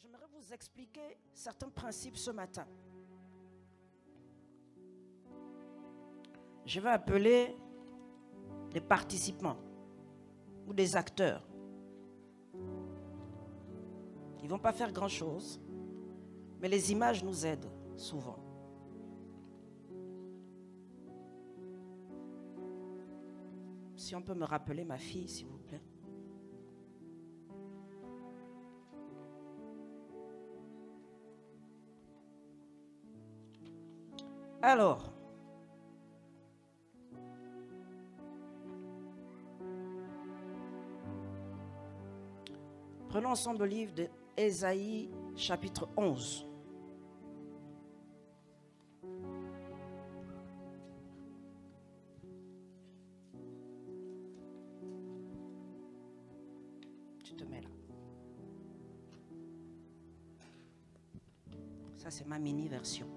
J'aimerais vous expliquer certains principes ce matin. Je vais appeler des participants ou des acteurs. Ils ne vont pas faire grand-chose, mais les images nous aident souvent. Si on peut me rappeler ma fille, s'il vous plaît. Alors, prenons ensemble le livre d'Ésaïe, chapitre 11. Tu te mets là. Ça, c'est ma mini-version.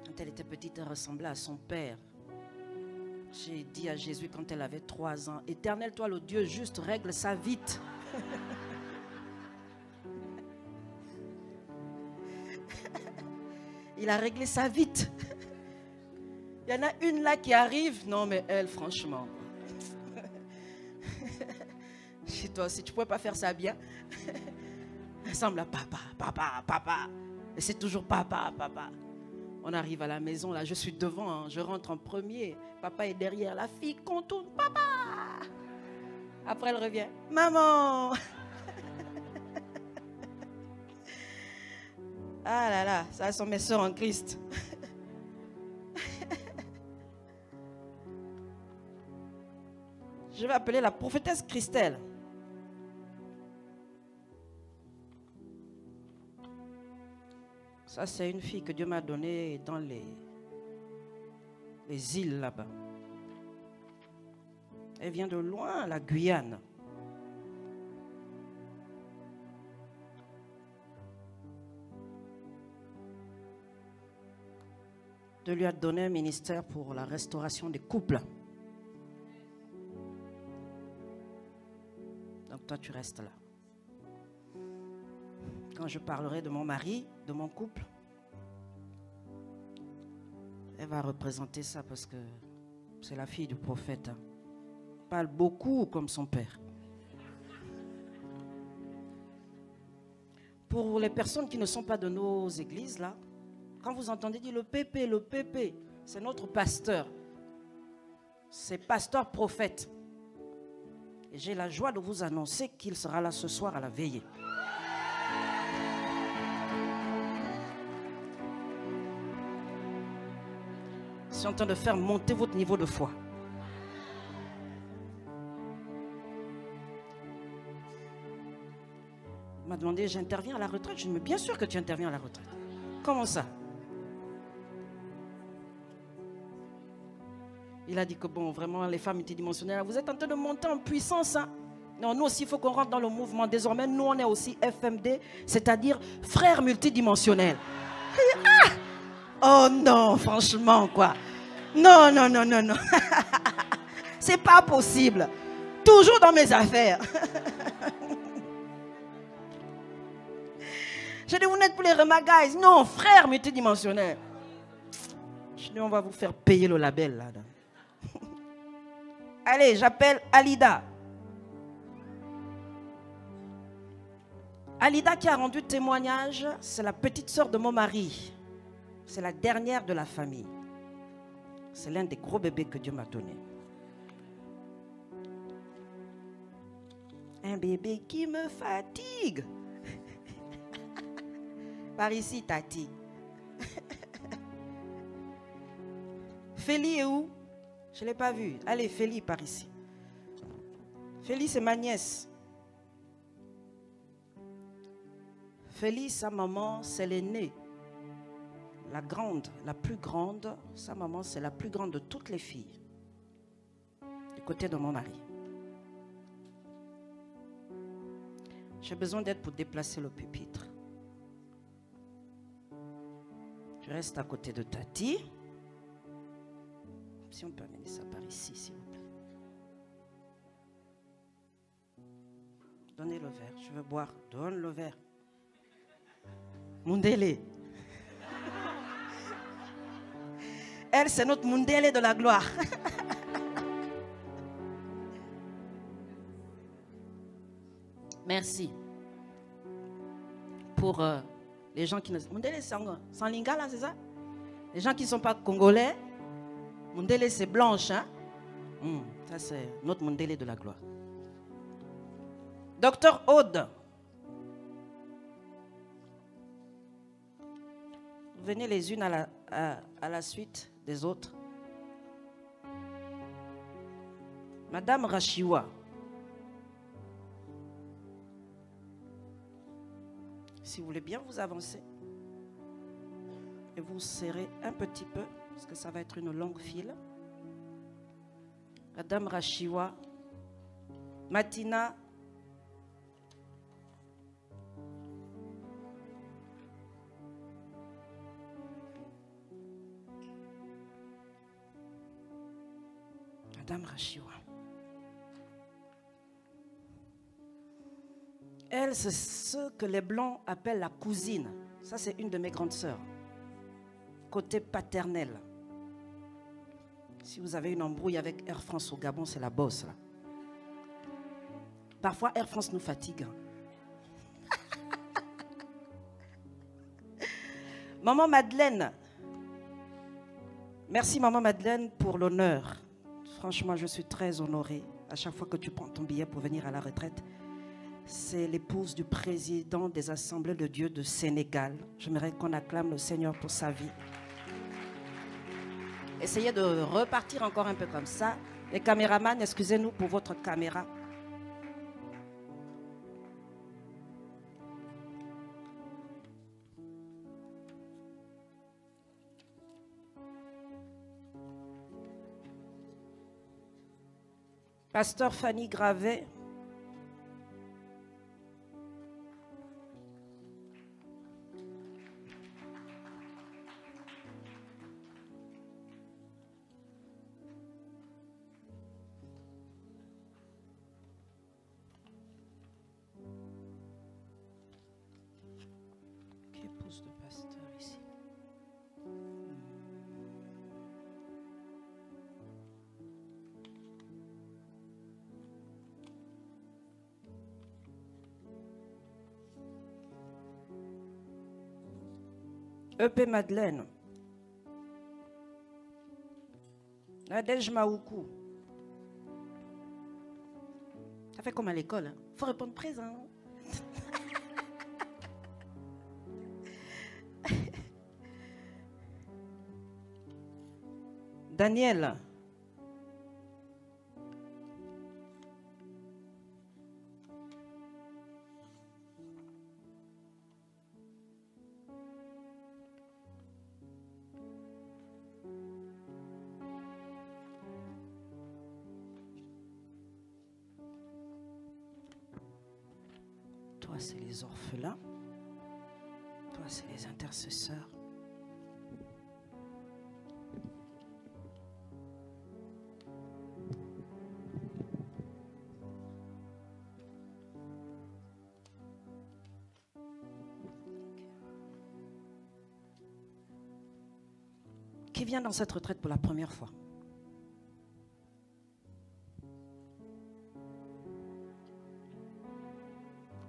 Quand elle était petite, elle ressemblait à son père. J'ai dit à Jésus quand elle avait 3 ans, Éternel, toi le Dieu juste, règle ça vite. Il a réglé ça vite. Il y en a une là qui arrive. Non mais elle, franchement. Chez toi aussi, tu ne pouvais pas faire ça bien. Elle ressemble à papa, papa, papa. Et c'est toujours papa, papa. On arrive à la maison, là, je suis devant, hein, je rentre en premier. Papa est derrière, la fille contourne, papa. Après, elle revient, maman. Ah là là, ça sont mes soeurs en Christ. Je vais appeler la prophétesse Christelle. Ça, c'est une fille que Dieu m'a donnée dans les îles là-bas. Elle vient de loin, la Guyane. Dieu lui a donné un ministère pour la restauration des couples. Donc toi, tu restes là. Quand je parlerai de mon mari, de mon couple, elle va représenter ça parce que c'est la fille du prophète. Elle parle beaucoup comme son père. Pour les personnes qui ne sont pas de nos églises, là, quand vous entendez dire le pépé, c'est notre pasteur. C'est pasteur prophète. Et j'ai la joie de vous annoncer qu'il sera là ce soir à la veillée. Je suis en train de faire monter votre niveau de foi. Il m'a demandé, j'interviens à la retraite. Je dis, mais bien sûr que tu interviens à la retraite. Comment ça? Il a dit que bon, vraiment, les femmes multidimensionnelles, vous êtes en train de monter en puissance. Hein? Non, nous aussi, il faut qu'on rentre dans le mouvement. Désormais, nous, on est aussi FMD, c'est-à-dire frères multidimensionnels. Ah! Oh non, franchement, quoi. Non. C'est pas possible. Toujours dans mes affaires. Je dis, vous n'êtes plus les remagailles. Non, frères multidimensionnels. Je dis, on va vous faire payer le label, là. Allez, j'appelle Alida. Alida qui a rendu témoignage, c'est la petite sœur de mon mari. C'est la dernière de la famille. C'est l'un des gros bébés que Dieu m'a donné. Un bébé qui me fatigue. Par ici, Tati. Félie est où? Je ne l'ai pas vue. Allez, Félie, par ici. Félie, c'est ma nièce. Félie, sa maman, c'est l'aînée. La grande, la plus grande, sa maman, c'est la plus grande de toutes les filles. Du côté de mon mari. J'ai besoin d'aide pour déplacer le pupitre. Je reste à côté de Tati. Si on peut amener ça par ici, s'il vous plaît. Donnez le verre. Je veux boire. Donne le verre. Mundele. Elle, c'est notre Mundele de la gloire. Merci. Pour les gens qui ne... Mundele, c'est en lingala, c'est ça? Les gens qui ne sont pas congolais, Mundele, c'est blanche. Hein? Ça, c'est notre Mundele de la gloire. Docteur Aude. Venez les unes à la suite des autres. Madame Rachiwa. Si vous voulez bien vous avancer. Et vous serrez un petit peu, parce que ça va être une longue file. Madame Rachiwa. Matina. Madame Rachiwa. Elle, c'est ce que les Blancs appellent la cousine. Ça, c'est une de mes grandes sœurs. Côté paternel. Si vous avez une embrouille avec Air France au Gabon, c'est la bosse, là. Parfois, Air France nous fatigue. Maman Madeleine. Merci, Maman Madeleine, pour l'honneur. Franchement, je suis très honorée. À chaque fois que tu prends ton billet pour venir à la retraite, c'est l'épouse du président des Assemblées de Dieu de Sénégal. J'aimerais qu'on acclame le Seigneur pour sa vie. Essayez de repartir encore un peu comme ça. Les caméramans, excusez-nous pour votre caméra. Pasteur Fanny Gravet. Qui épouse de pasteur ici? EP Madeleine. Nadège Maoukou. Ça fait comme à l'école. Hein? Faut répondre présent. Daniel. Toi, c'est les orphelins. Toi, c'est les intercesseurs. Qui vient dans cette retraite pour la première fois?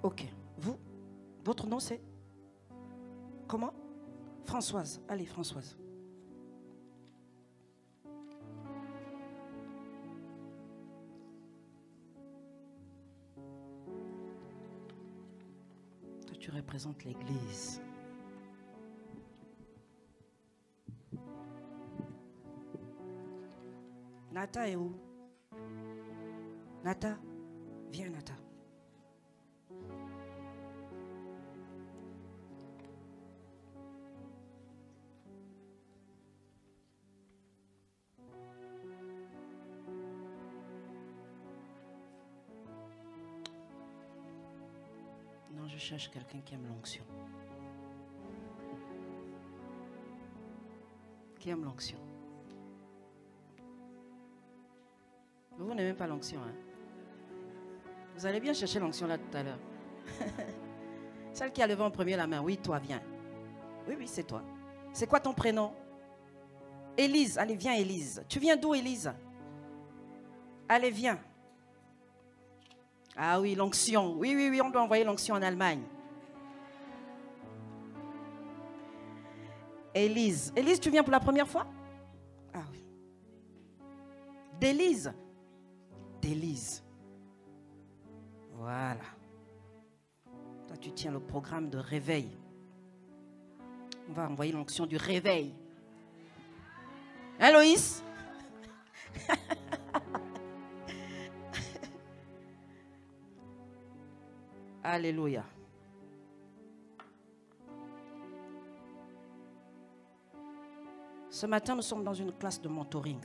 Ok. Vous, votre nom c'est? Comment? Françoise. Allez, Françoise. Toi, tu représentes l'Église. Nata est où? Nata? Viens, Nata. Non, je cherche quelqu'un qui aime l'onction. Qui aime l'onction. Vous n'aimez pas l'onction, hein? Vous allez bien chercher l'onction là tout à l'heure. Celle qui a levé en premier la main. Oui, toi, viens. Oui, oui, c'est toi. C'est quoi ton prénom? Élise. Allez, viens, Élise. Tu viens d'où, Élise? Allez, viens. Ah oui, l'onction. Oui, oui, oui, on doit envoyer l'onction en Allemagne. Élise. Élise, tu viens pour la première fois? Ah oui. D'Élise. D'Élise. Voilà. Toi, tu tiens le programme de réveil. On va envoyer l'onction du réveil. Hein, Loïs? Alléluia. Ce matin, nous sommes dans une classe de mentoring.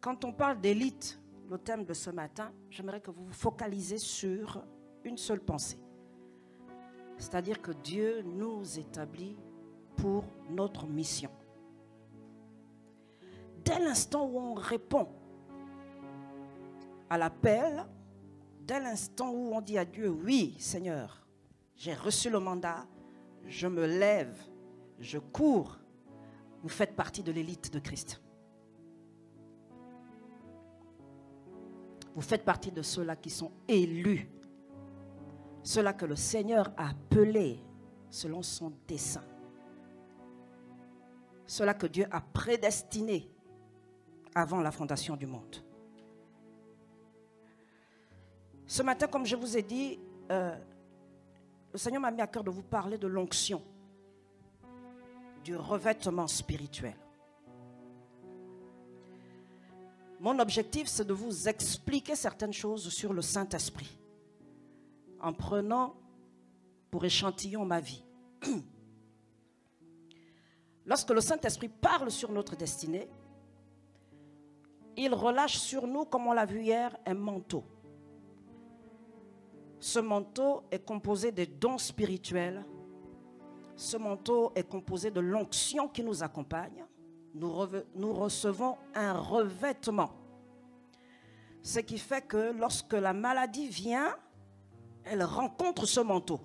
Quand on parle d'élite, le thème de ce matin, j'aimerais que vous vous focalisez sur une seule pensée. C'est-à-dire que Dieu nous établit pour notre mission. Dès l'instant où on répond à l'appel, dès l'instant où on dit à Dieu, oui Seigneur, j'ai reçu le mandat, je me lève, je cours, vous faites partie de l'élite de Christ. Vous faites partie de ceux-là qui sont élus, ceux-là que le Seigneur a appelés selon son dessein, ceux-là que Dieu a prédestinés avant la fondation du monde. Ce matin, comme je vous ai dit, le Seigneur m'a mis à cœur de vous parler de l'onction, du revêtement spirituel. Mon objectif, c'est de vous expliquer certaines choses sur le Saint-Esprit, en prenant pour échantillon ma vie. Lorsque le Saint-Esprit parle sur notre destinée, il relâche sur nous, comme on l'a vu hier, un manteau. Ce manteau est composé des dons spirituels. Ce manteau est composé de l'onction qui nous accompagne. Nous recevons un revêtement. Ce qui fait que lorsque la maladie vient, elle rencontre ce manteau.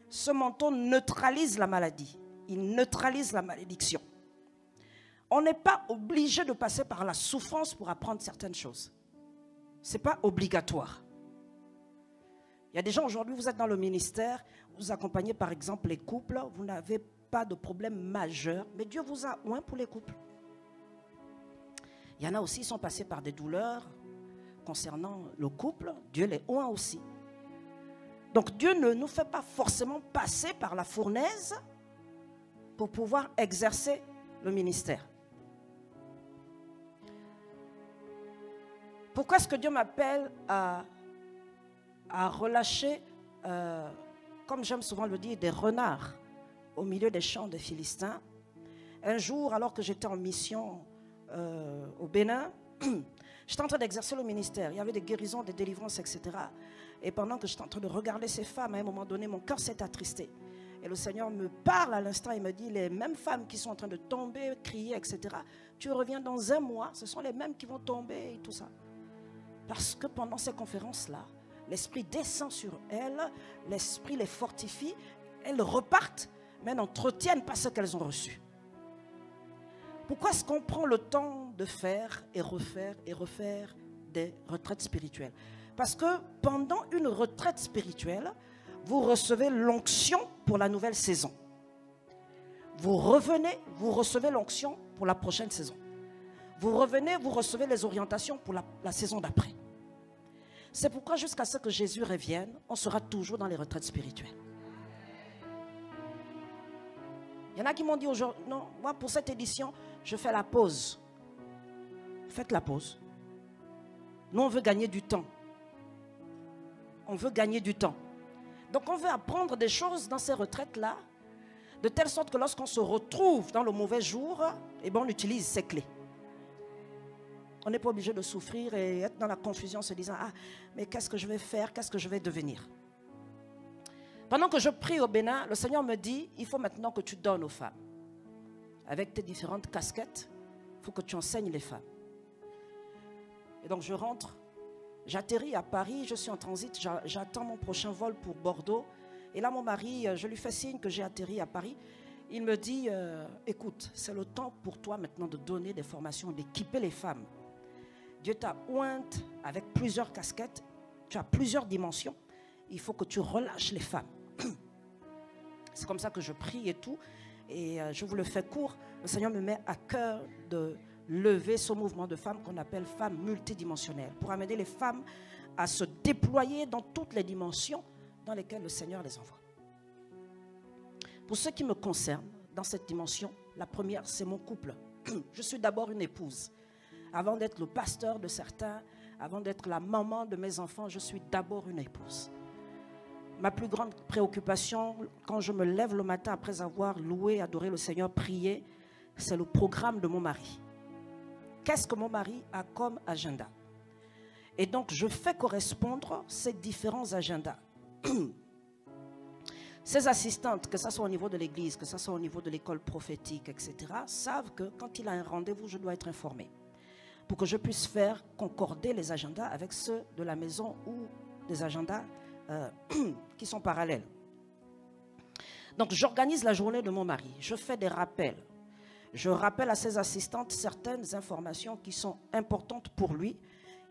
Ce manteau neutralise la maladie. Il neutralise la malédiction. On n'est pas obligé de passer par la souffrance pour apprendre certaines choses. Ce n'est pas obligatoire. Il y a des gens aujourd'hui, vous êtes dans le ministère, vous accompagnez par exemple les couples, vous n'avez pas de problème majeur, mais Dieu vous a oint pour les couples. Il y en a aussi qui sont passés par des douleurs concernant le couple, Dieu les oint aussi. Donc Dieu ne nous fait pas forcément passer par la fournaise pour pouvoir exercer le ministère. Pourquoi est-ce que Dieu m'appelle à relâcher, comme j'aime souvent le dire, des renards au milieu des champs des Philistins? Un jour, alors que j'étais en mission au Bénin, j'étais en train d'exercer le ministère. Il y avait des guérisons, des délivrances, etc. Et pendant que j'étais en train de regarder ces femmes, à un moment donné, mon cœur s'est attristé. Et le Seigneur me parle à l'instant, il me dit, les mêmes femmes qui sont en train de tomber, crier, etc. Tu reviens dans un mois, ce sont les mêmes qui vont tomber et tout ça. Parce que pendant ces conférences-là, l'Esprit descend sur elles, l'Esprit les fortifie, elles repartent, mais n'entretiennent pas ce qu'elles ont reçu. Pourquoi est-ce qu'on prend le temps de faire et refaire des retraites spirituelles? Parce que pendant une retraite spirituelle, vous recevez l'onction pour la nouvelle saison. Vous revenez, vous recevez l'onction pour la prochaine saison. Vous revenez, vous recevez les orientations pour la saison d'après. C'est pourquoi jusqu'à ce que Jésus revienne, on sera toujours dans les retraites spirituelles. Il y en a qui m'ont dit aujourd'hui, non, moi pour cette édition, je fais la pause. Faites la pause. Nous, on veut gagner du temps. On veut gagner du temps. Donc on veut apprendre des choses dans ces retraites-là, de telle sorte que lorsqu'on se retrouve dans le mauvais jour, eh bien, on utilise ces clés. On n'est pas obligé de souffrir et être dans la confusion, se disant, ah, mais qu'est-ce que je vais faire, qu'est-ce que je vais devenir? Pendant que je prie au Bénin, le Seigneur me dit, il faut maintenant que tu donnes aux femmes. avec tes différentes casquettes, il faut que tu enseignes les femmes. Et donc je rentre, j'atterris à Paris, je suis en transit, j'attends mon prochain vol pour Bordeaux. Et là, mon mari, je lui fais signe que j'ai atterri à Paris. Il me dit, écoute, c'est le temps pour toi maintenant de donner des formations, d'équiper les femmes. Dieu t'a ointe avec plusieurs casquettes, tu as plusieurs dimensions. Il faut que tu relâches les femmes. C'est comme ça que je prie et tout. Et je vous le fais court. Le Seigneur me met à cœur de lever ce mouvement de femmes qu'on appelle femmes multidimensionnelles, pour amener les femmes à se déployer dans toutes les dimensions dans lesquelles le Seigneur les envoie. Pour ce qui me concerne, dans cette dimension, la première, c'est mon couple. Je suis d'abord une épouse. Avant d'être le pasteur de certains, avant d'être la maman de mes enfants, je suis d'abord une épouse. Ma plus grande préoccupation, quand je me lève le matin après avoir loué, adoré le Seigneur, prié, c'est le programme de mon mari. Qu'est-ce que mon mari a comme agenda? Et donc, je fais correspondre ces différents agendas. Ces assistantes, que ce soit au niveau de l'église, que ce soit au niveau de l'école prophétique, etc., savent que quand il a un rendez-vous, je dois être informée, pour que je puisse faire concorder les agendas avec ceux de la maison ou des agendas qui sont parallèles. Donc, j'organise la journée de mon mari. Je fais des rappels. Je rappelle à ses assistantes certaines informations qui sont importantes pour lui.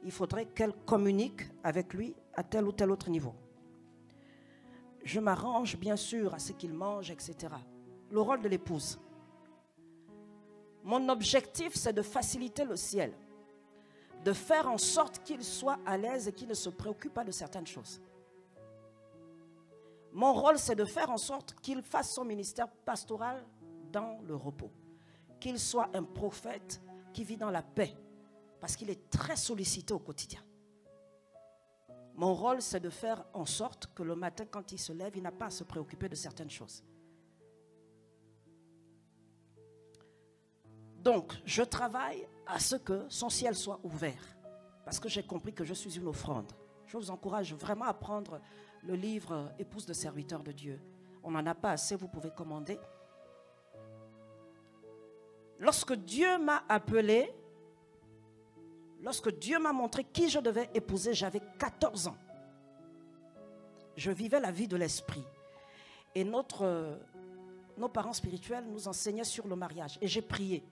Il faudrait qu'elles communiquent avec lui à tel ou tel autre niveau. Je m'arrange bien sûr à ce qu'il mange, etc. Le rôle de l'épouse. Mon objectif, c'est de faciliter le ciel. De faire en sorte qu'il soit à l'aise et qu'il ne se préoccupe pas de certaines choses. Mon rôle, c'est de faire en sorte qu'il fasse son ministère pastoral dans le repos. Qu'il soit un prophète qui vit dans la paix. Parce qu'il est très sollicité au quotidien. Mon rôle, c'est de faire en sorte que le matin, quand il se lève, il n'a pas à se préoccuper de certaines choses. Donc, je travaille à ce que son ciel soit ouvert. Parce que j'ai compris que je suis une offrande. Je vous encourage vraiment à prendre le livre « Épouse de serviteur de Dieu ». On n'en a pas assez, vous pouvez commander. Lorsque Dieu m'a appelé, lorsque Dieu m'a montré qui je devais épouser, j'avais 14 ans. Je vivais la vie de l'esprit. Et nos parents spirituels nous enseignaient sur le mariage. Et j'ai prié.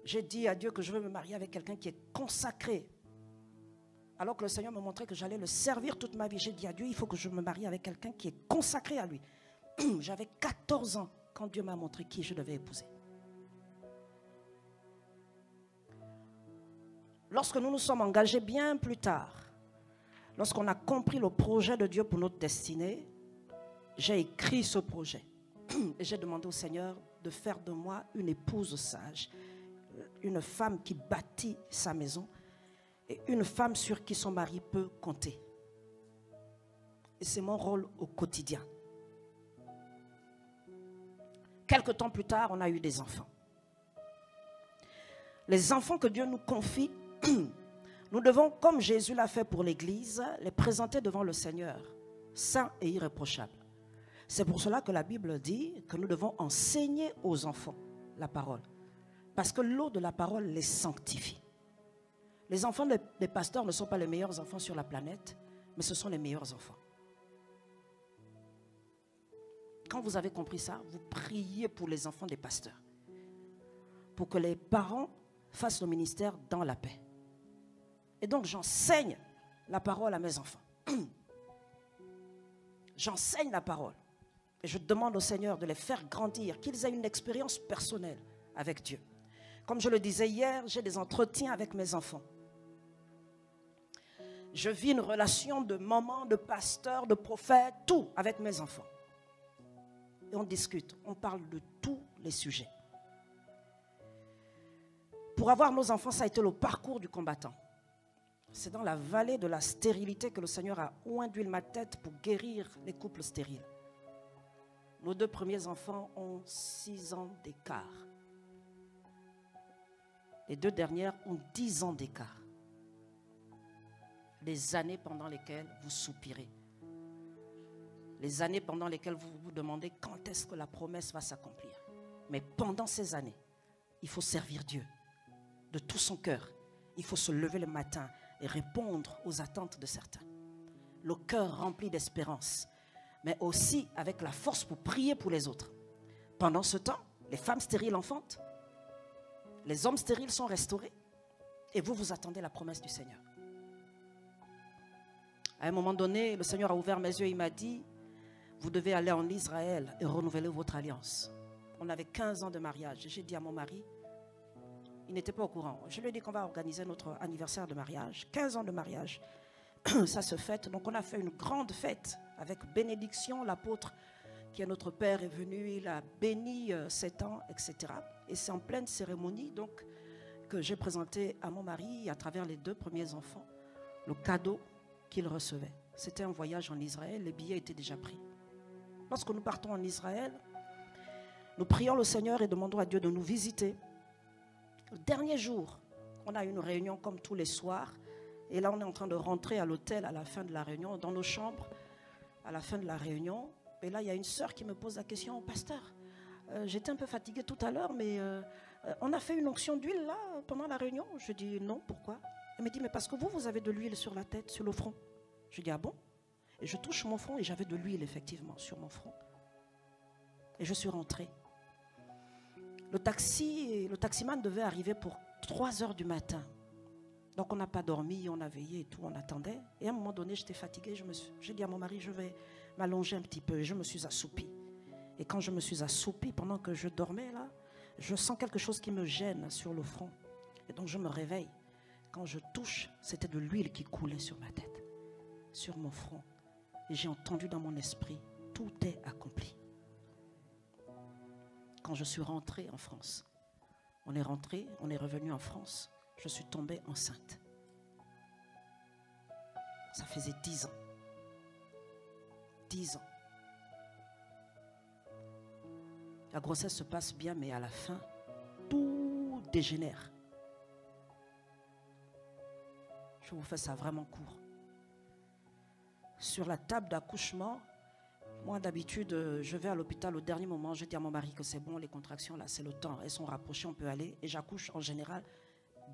J'ai dit à Dieu que je veux me marier avec quelqu'un qui est consacré. Alors que le Seigneur me montrait que j'allais le servir toute ma vie. J'ai dit à Dieu, il faut que je me marie avec quelqu'un qui est consacré à lui. J'avais 14 ans quand Dieu m'a montré qui je devais épouser. Lorsque nous nous sommes engagés bien plus tard, lorsqu'on a compris le projet de Dieu pour notre destinée, j'ai écrit ce projet. Et j'ai demandé au Seigneur de faire de moi une épouse sage, une femme qui bâtit sa maison et une femme sur qui son mari peut compter. Et c'est mon rôle au quotidien. Quelque temps plus tard, on a eu des enfants. Les enfants que Dieu nous confie, nous devons, comme Jésus l'a fait pour l'Église, les présenter devant le Seigneur, saints et irréprochables. C'est pour cela que la Bible dit que nous devons enseigner aux enfants la parole. Parce que l'eau de la parole les sanctifie. Les enfants des pasteurs ne sont pas les meilleurs enfants sur la planète, mais ce sont les meilleurs enfants. Quand vous avez compris ça, vous priez pour les enfants des pasteurs. Pour que les parents fassent le ministère dans la paix. Et donc j'enseigne la parole à mes enfants. J'enseigne la parole. Et je demande au Seigneur de les faire grandir, qu'ils aient une expérience personnelle avec Dieu. Comme je le disais hier, j'ai des entretiens avec mes enfants. Je vis une relation de maman, de pasteur, de prophète, tout avec mes enfants. Et on discute, on parle de tous les sujets. Pour avoir nos enfants, ça a été le parcours du combattant. C'est dans la vallée de la stérilité que le Seigneur a oint d'huile ma tête pour guérir les couples stériles. Nos 2 premiers enfants ont 6 ans d'écart. Les 2 dernières ont 10 ans d'écart. Les années pendant lesquelles vous soupirez. Les années pendant lesquelles vous vous demandez quand est-ce que la promesse va s'accomplir. Mais pendant ces années, il faut servir Dieu de tout son cœur. Il faut se lever le matin et répondre aux attentes de certains. Le cœur rempli d'espérance, mais aussi avec la force pour prier pour les autres. Pendant ce temps, les femmes stériles enfantent, les hommes stériles sont restaurés, et vous attendez la promesse du Seigneur. À un moment donné, le Seigneur a ouvert mes yeux et il m'a dit, vous devez aller en Israël et renouveler votre alliance. On avait 15 ans de mariage. J'ai dit à mon mari, il n'était pas au courant. Je lui ai dit qu'on va organiser notre anniversaire de mariage. 15 ans de mariage. Ça se fête. Donc on a fait une grande fête avec bénédiction. L'apôtre qui est notre père est venu. Il a béni 7 ans, etc. Et c'est en pleine cérémonie donc que j'ai présenté à mon mari, à travers les 2 premiers enfants, le cadeau qu'il recevait. C'était un voyage en Israël. Les billets étaient déjà pris. Lorsque nous partons en Israël, nous prions le Seigneur et demandons à Dieu de nous visiter. Le dernier jour, on a une réunion comme tous les soirs. Et là, on est en train de rentrer à l'hôtel à la fin de la réunion, dans nos chambres, à la fin de la réunion. Et là, il y a une sœur qui me pose la question, pasteur, j'étais un peu fatiguée tout à l'heure, mais on a fait une onction d'huile là, pendant la réunion. Je dis non, pourquoi? Elle me dit, mais parce que vous avez de l'huile sur la tête, sur le front. Je dis, ah bon? Et je touche mon front et j'avais de l'huile effectivement sur mon front. Et je suis rentrée. Le taximan devait arriver pour 3 heures du matin. Donc on n'a pas dormi, on a veillé et tout, on attendait. Et à un moment donné, j'étais fatiguée. J'ai dit à mon mari, je vais m'allonger un petit peu. Et je me suis assoupie. Et quand je me suis assoupie, pendant que je dormais là, je sens quelque chose qui me gêne sur le front. Et donc je me réveille. Quand je touche, c'était de l'huile qui coulait sur ma tête, sur mon front. Et j'ai entendu dans mon esprit, tout est accompli. Quand je suis rentrée en France, on est revenu en France, je suis tombée enceinte. Ça faisait 10 ans. 10 ans. La grossesse se passe bien, mais à la fin, tout dégénère. Je vous fais ça vraiment court. Sur la table d'accouchement, moi d'habitude, je vais à l'hôpital au dernier moment, je dis à mon mari que c'est bon, les contractions là, c'est le temps, elles sont rapprochées, on peut aller. Et j'accouche en général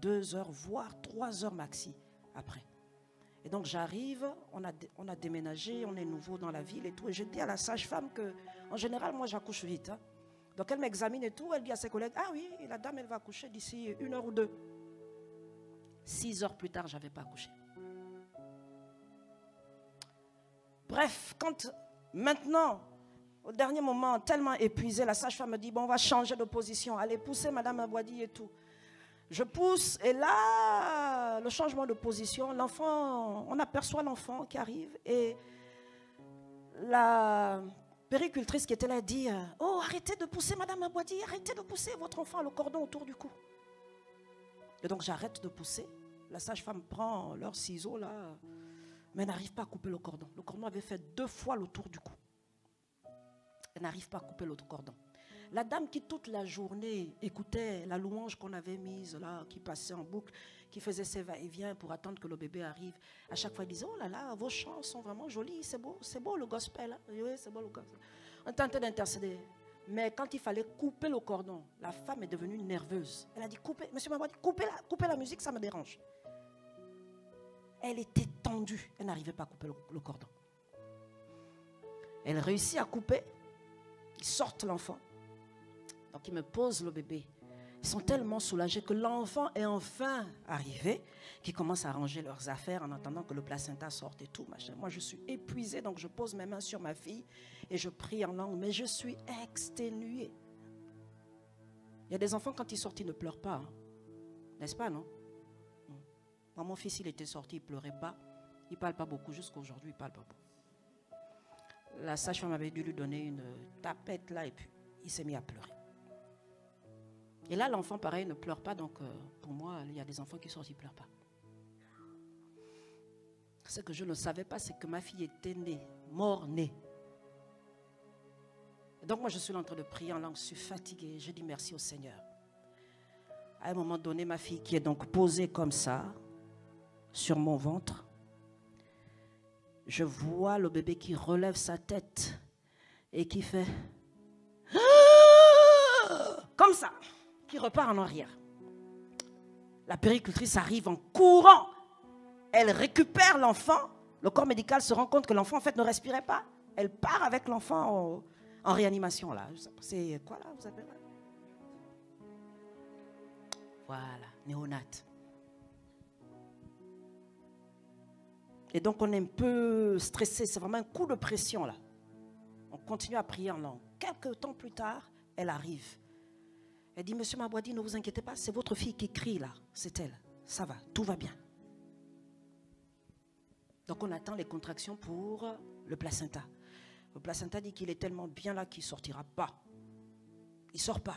2 heures, voire 3 heures maxi après. Et donc j'arrive, on a déménagé, on est nouveau dans la ville et tout. Et je dis à la sage-femme que, en général, moi j'accouche vite. Hein. Donc elle m'examine et tout, elle dit à ses collègues, ah oui, la dame elle va accoucher d'ici 1 heure ou 2. 6 heures plus tard, je n'avais pas accouché. Bref, quand maintenant, au dernier moment, tellement épuisée, la sage-femme me dit, bon, on va changer de position. Allez, poussez Madame Abouadi et tout. Je pousse et là, le changement de position, l'enfant, on aperçoit l'enfant qui arrive et la péricultrice qui était là dit, oh, arrêtez de pousser Madame Abouadi, arrêtez de pousser votre enfant, le cordon autour du cou. Et donc j'arrête de pousser. La sage-femme prend leur ciseau là, mais elle n'arrive pas à couper le cordon. Le cordon avait fait 2 fois le tour du cou. Elle n'arrive pas à couper l'autre cordon. La dame qui toute la journée écoutait la louange qu'on avait mise là, qui passait en boucle, qui faisait ses va-et-vient pour attendre que le bébé arrive, à chaque fois elle disait, oh là là, vos chants sont vraiment jolis, c'est beau le gospel. Hein? Oui, c'est beau le gospel. On tentait d'intercéder. Mais quand il fallait couper le cordon, la femme est devenue nerveuse. Elle a dit, monsieur Mabouadi, coupez la musique, ça me dérange. Elle était tendue, elle n'arrivait pas à couper le cordon. Elle réussit à couper, ils sortent l'enfant. Donc ils me posent le bébé. Ils sont tellement soulagés que l'enfant est enfin arrivé, qu'ils commencent à ranger leurs affaires en attendant que le placenta sorte et tout. Machin. Moi je suis épuisée, donc je pose mes mains sur ma fille et je prie en langue, mais je suis exténuée. Il y a des enfants quand ils sortent, ils ne pleurent pas. Hein. N'est-ce pas, non? Moi, mon fils, il était sorti, il ne pleurait pas. Il ne parle pas beaucoup, jusqu'à aujourd'hui, il ne parle pas beaucoup. La sage-femme avait dû lui donner une tapette là et puis il s'est mis à pleurer. Et là, l'enfant, pareil, ne pleure pas. Donc, pour moi, il y a des enfants qui sortent, ils ne pleurent pas. Ce que je ne savais pas, c'est que ma fille était née, mort-née. Donc, moi, je suis en train de prier en langue, je suis fatiguée. Je dis merci au Seigneur. À un moment donné, ma fille qui est donc posée comme ça, sur mon ventre, je vois le bébé qui relève sa tête et qui fait... comme ça, qui repart en arrière. La puéricultrice arrive en courant. Elle récupère l'enfant. Le corps médical se rend compte que l'enfant, en fait, ne respirait pas. Elle part avec l'enfant en réanimation, là. C'est quoi, là, vous appelez? Voilà, néonate. Et donc, on est un peu stressé. C'est vraiment un coup de pression, là. On continue à prier en langue. Quelques temps plus tard, elle arrive. Elle dit, Monsieur Mabouadi, ne vous inquiétez pas, c'est votre fille qui crie, là. C'est elle. Ça va, tout va bien. Donc, on attend les contractions pour le placenta. Le placenta dit qu'il est tellement bien là qu'il ne sortira pas. Il ne sort pas.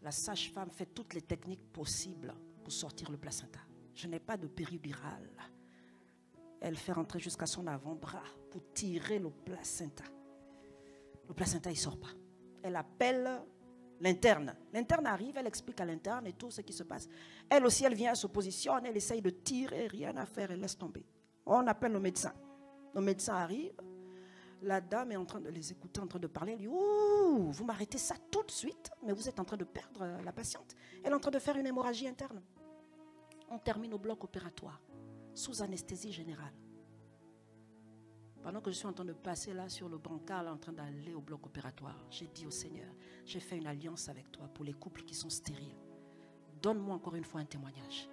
La sage-femme fait toutes les techniques possibles pour sortir le placenta. Je n'ai pas de péridurale. Elle fait rentrer jusqu'à son avant-bras pour tirer le placenta. Le placenta, il ne sort pas. Elle appelle l'interne. L'interne arrive, elle explique à l'interne et tout ce qui se passe. Elle aussi, elle vient, elle se positionne, elle essaye de tirer, rien à faire, elle laisse tomber. On appelle le médecin. Le médecin arrive. La dame est en train de les écouter, en train de parler. Elle dit, ouh, vous m'arrêtez ça tout de suite, mais vous êtes en train de perdre la patiente. Elle est en train de faire une hémorragie interne. On termine au bloc opératoire, sous anesthésie générale. Pendant que je suis en train de passer là sur le brancard, là, en train d'aller au bloc opératoire, j'ai dit au Seigneur, j'ai fait une alliance avec toi pour les couples qui sont stériles. Donne-moi encore une fois un témoignage.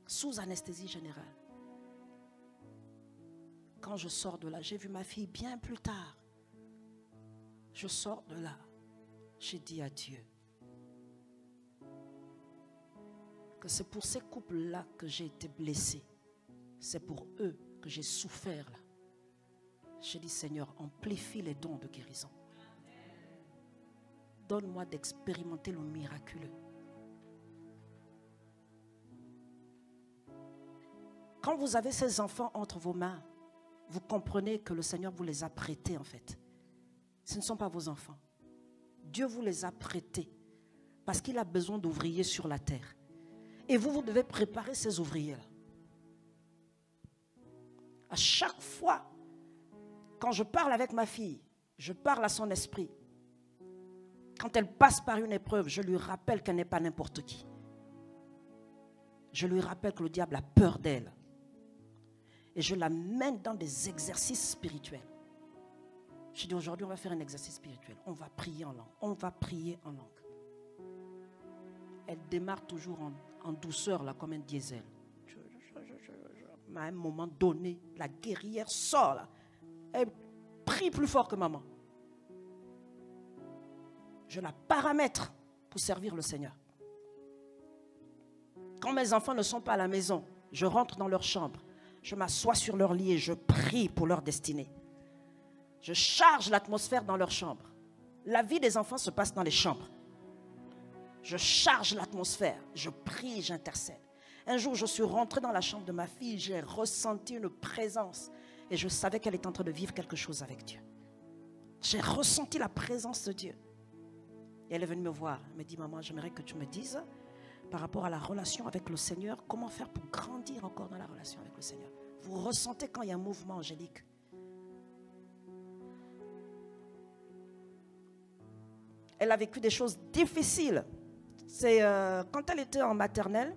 Sous anesthésie générale. Quand je sors de là, j'ai vu ma fille bien plus tard. Je sors de là. J'ai dit à Dieu que c'est pour ces couples-là que j'ai été blessée. C'est pour eux que j'ai souffert là. J'ai dit, Seigneur, amplifie les dons de guérison. Donne-moi d'expérimenter le miraculeux. Quand vous avez ces enfants entre vos mains, vous comprenez que le Seigneur vous les a prêtés en fait. Ce ne sont pas vos enfants. Dieu vous les a prêtés parce qu'il a besoin d'ouvriers sur la terre. Et vous devez préparer ces ouvriers-là. À chaque fois, quand je parle avec ma fille, je parle à son esprit. Quand elle passe par une épreuve, je lui rappelle qu'elle n'est pas n'importe qui. Je lui rappelle que le diable a peur d'elle. Et je la mène dans des exercices spirituels. Je dis aujourd'hui, on va faire un exercice spirituel. On va prier en langue. On va prier en langue. Elle démarre toujours en douceur, là, comme un diesel. À un moment donné, la guerrière sort là. Elle prie plus fort que maman. Je la paramètre pour servir le Seigneur. Quand mes enfants ne sont pas à la maison, je rentre dans leur chambre. Je m'assois sur leur lit et je prie pour leur destinée. Je charge l'atmosphère dans leur chambre. La vie des enfants se passe dans les chambres. Je charge l'atmosphère. Je prie, j'intercède. Un jour, je suis rentrée dans la chambre de ma fille, j'ai ressenti une présence et je savais qu'elle était en train de vivre quelque chose avec Dieu. J'ai ressenti la présence de Dieu. Et elle est venue me voir. Elle me dit, maman, j'aimerais que tu me dises, par rapport à la relation avec le Seigneur, comment faire pour grandir encore dans la relation avec le Seigneur. Vous ressentez quand il y a un mouvement angélique. Elle a vécu des choses difficiles. C'est quand elle était en maternelle,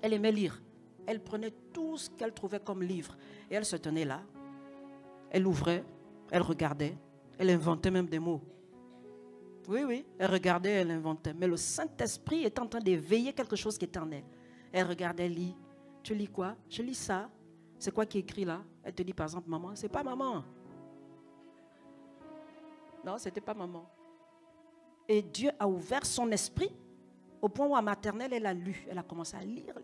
elle aimait lire. Elle prenait tout ce qu'elle trouvait comme livre. Et elle se tenait là. Elle ouvrait, elle regardait. Elle inventait même des mots. Oui, elle regardait, elle inventait. Mais le Saint-Esprit est en train d'éveiller quelque chose qui est en elle. Elle regardait, elle lit. Tu lis quoi? Je lis ça. C'est quoi qui est écrit là? Elle te dit par exemple, maman. C'est pas maman. Non, c'était pas maman. Et Dieu a ouvert son esprit au point où à maternelle, elle a lu. Elle a commencé à lire.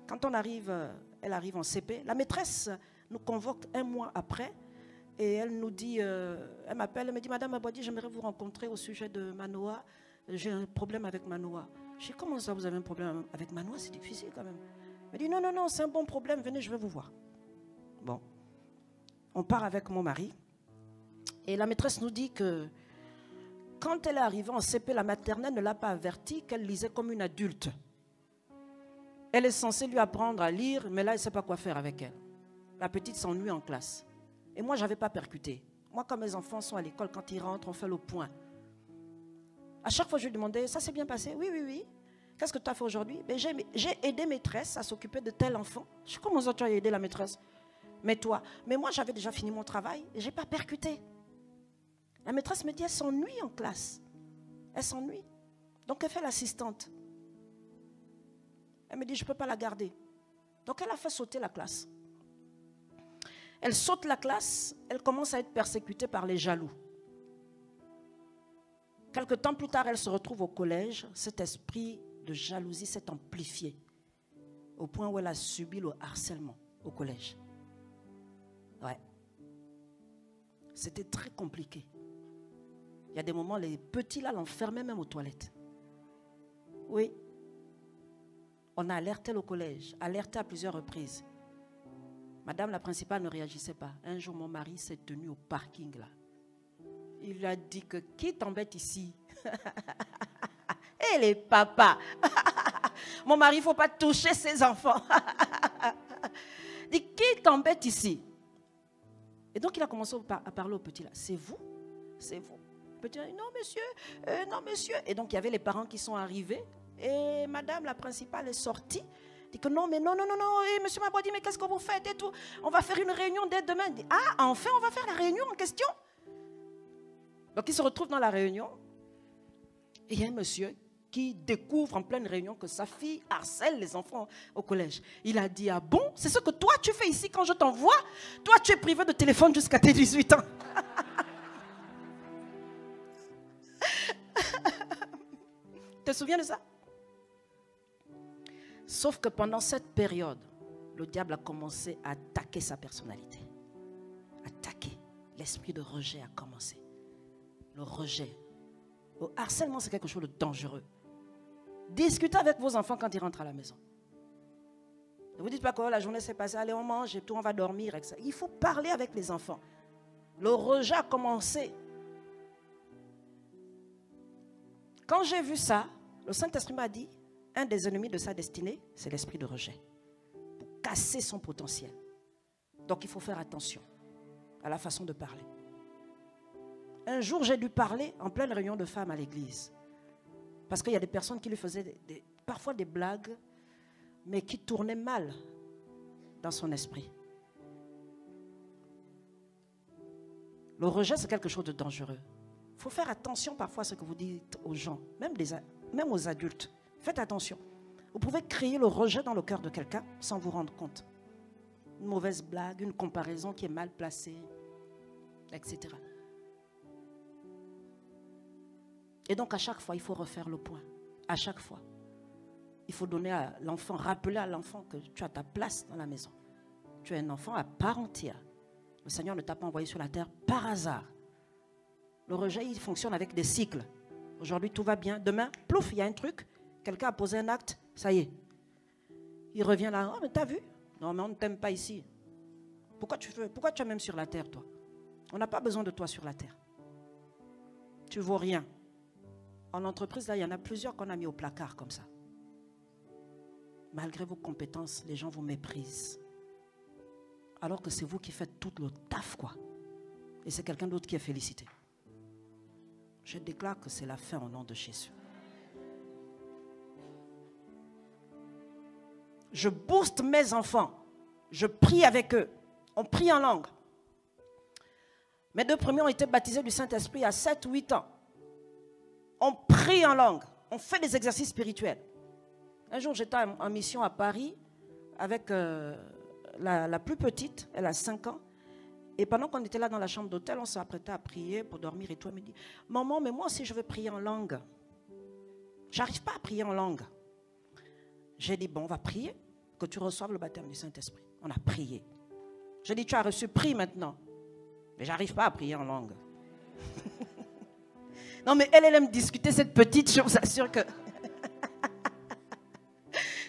Quand on arrive, elle arrive en CP. La maîtresse nous convoque un mois après et elle nous dit, elle m'appelle, elle me dit, Madame Mabouadi, j'aimerais vous rencontrer au sujet de Manoa. J'ai un problème avec Manoa. Je dis, comment ça vous avez un problème avec Manoa? C'est difficile quand même. Elle me dit, non, c'est un bon problème, venez, je vais vous voir. Bon, on part avec mon mari et la maîtresse nous dit que quand elle est arrivée en CP, la maternelle ne l'a pas avertie qu'elle lisait comme une adulte. Elle est censée lui apprendre à lire, mais là, elle ne sait pas quoi faire avec elle. La petite s'ennuie en classe. Et moi, je n'avais pas percuté. Moi, quand mes enfants sont à l'école, quand ils rentrent, on fait le point. À chaque fois, je lui demandais, ça s'est bien passé? Oui, oui, oui. Qu'est-ce que tu as fait aujourd'hui? J'ai aidé maîtresse à s'occuper de tel enfant. Je sais comment ça, tu as aidé la maîtresse? Mais toi, mais moi, j'avais déjà fini mon travail et je n'ai pas percuté. La maîtresse me dit, elle s'ennuie en classe. Elle s'ennuie. Donc, elle fait l'assistante. Elle me dit, je ne peux pas la garder. Donc, elle a fait sauter la classe. Elle saute la classe, elle commence à être persécutée par les jaloux. Quelque temps plus tard, elle se retrouve au collège. Cet esprit de jalousie s'est amplifié au point où elle a subi le harcèlement au collège. Ouais. C'était très compliqué. Il y a des moments, les petits là l'enfermaient même aux toilettes. Oui. On a alerté le collège, alerté à plusieurs reprises. Madame la principale ne réagissait pas. Un jour, mon mari s'est tenu au parking là. Il lui a dit que qui t'embête ici? Et les papas. Mon mari, il ne faut pas toucher ses enfants. Il dit, qui t'embête ici? Et donc, il a commencé à parler au petit là. C'est vous? C'est vous? Le petit a dit, non, monsieur. Non, monsieur. Et donc, il y avait les parents qui sont arrivés. Et madame la principale est sortie. Dit que non, mais non. Et monsieur Mabodi, mais qu'est-ce que vous faites et tout? On va faire une réunion dès demain. Il dit, ah, enfin, on va faire la réunion en question. Donc, il se retrouve dans la réunion. Et il y a un monsieur qui découvre en pleine réunion que sa fille harcèle les enfants au collège. Il a dit, ah bon, c'est ce que toi tu fais ici quand je t'envoie? Toi, tu es privé de téléphone jusqu'à tes 18 ans. Tu te souviens de ça? Sauf que pendant cette période, le diable a commencé à attaquer sa personnalité. Attaquer. L'esprit de rejet a commencé. Le rejet. Le harcèlement, c'est quelque chose de dangereux. Discutez avec vos enfants quand ils rentrent à la maison. Ne vous dites pas que la journée s'est passée, allez on mange et tout, on va dormir. Etc. Il faut parler avec les enfants. Le rejet a commencé. Quand j'ai vu ça, le Saint-Esprit m'a dit, un des ennemis de sa destinée, c'est l'esprit de rejet. Pour casser son potentiel. Donc il faut faire attention à la façon de parler. Un jour, j'ai dû parler en pleine réunion de femmes à l'église. Parce qu'il y a des personnes qui lui faisaient parfois des blagues, mais qui tournaient mal dans son esprit. Le rejet, c'est quelque chose de dangereux. Il faut faire attention parfois à ce que vous dites aux gens, même aux adultes. Faites attention. Vous pouvez créer le rejet dans le cœur de quelqu'un sans vous rendre compte. Une mauvaise blague, une comparaison qui est mal placée, etc. Et donc, à chaque fois, il faut refaire le point. À chaque fois. Il faut donner à l'enfant, rappeler à l'enfant que tu as ta place dans la maison. Tu es un enfant à part entière. Le Seigneur ne t'a pas envoyé sur la terre par hasard. Le rejet, il fonctionne avec des cycles. Aujourd'hui, tout va bien. Demain, plouf, il y a un truc. Quelqu'un a posé un acte. Ça y est. Il revient là. Oh, mais t'as vu? Non, mais on ne t'aime pas ici. Pourquoi tu es même sur la terre, toi? On n'a pas besoin de toi sur la terre. Tu ne vaux rien. En entreprise, là, il y en a plusieurs qu'on a mis au placard comme ça. Malgré vos compétences, les gens vous méprisent. Alors que c'est vous qui faites tout le taf, quoi. Et c'est quelqu'un d'autre qui est félicité. Je déclare que c'est la fin au nom de Jésus. Je booste mes enfants. Je prie avec eux. On prie en langue. Mes deux premiers ont été baptisés du Saint-Esprit à 7 ou 8 ans. On prie en langue. On fait des exercices spirituels. Un jour, j'étais en mission à Paris avec la plus petite. Elle a 5 ans. Et pendant qu'on était là dans la chambre d'hôtel, on s'apprêtait à prier pour dormir et tout. Elle me dit, maman, mais moi aussi je veux prier en langue. J'arrive pas à prier en langue. J'ai dit, bon, on va prier, que tu reçoives le baptême du Saint-Esprit. On a prié. J'ai dit, tu as reçu, prie maintenant. Mais j'arrive pas à prier en langue. Non, mais elle aime discuter, cette petite, je vous assure que...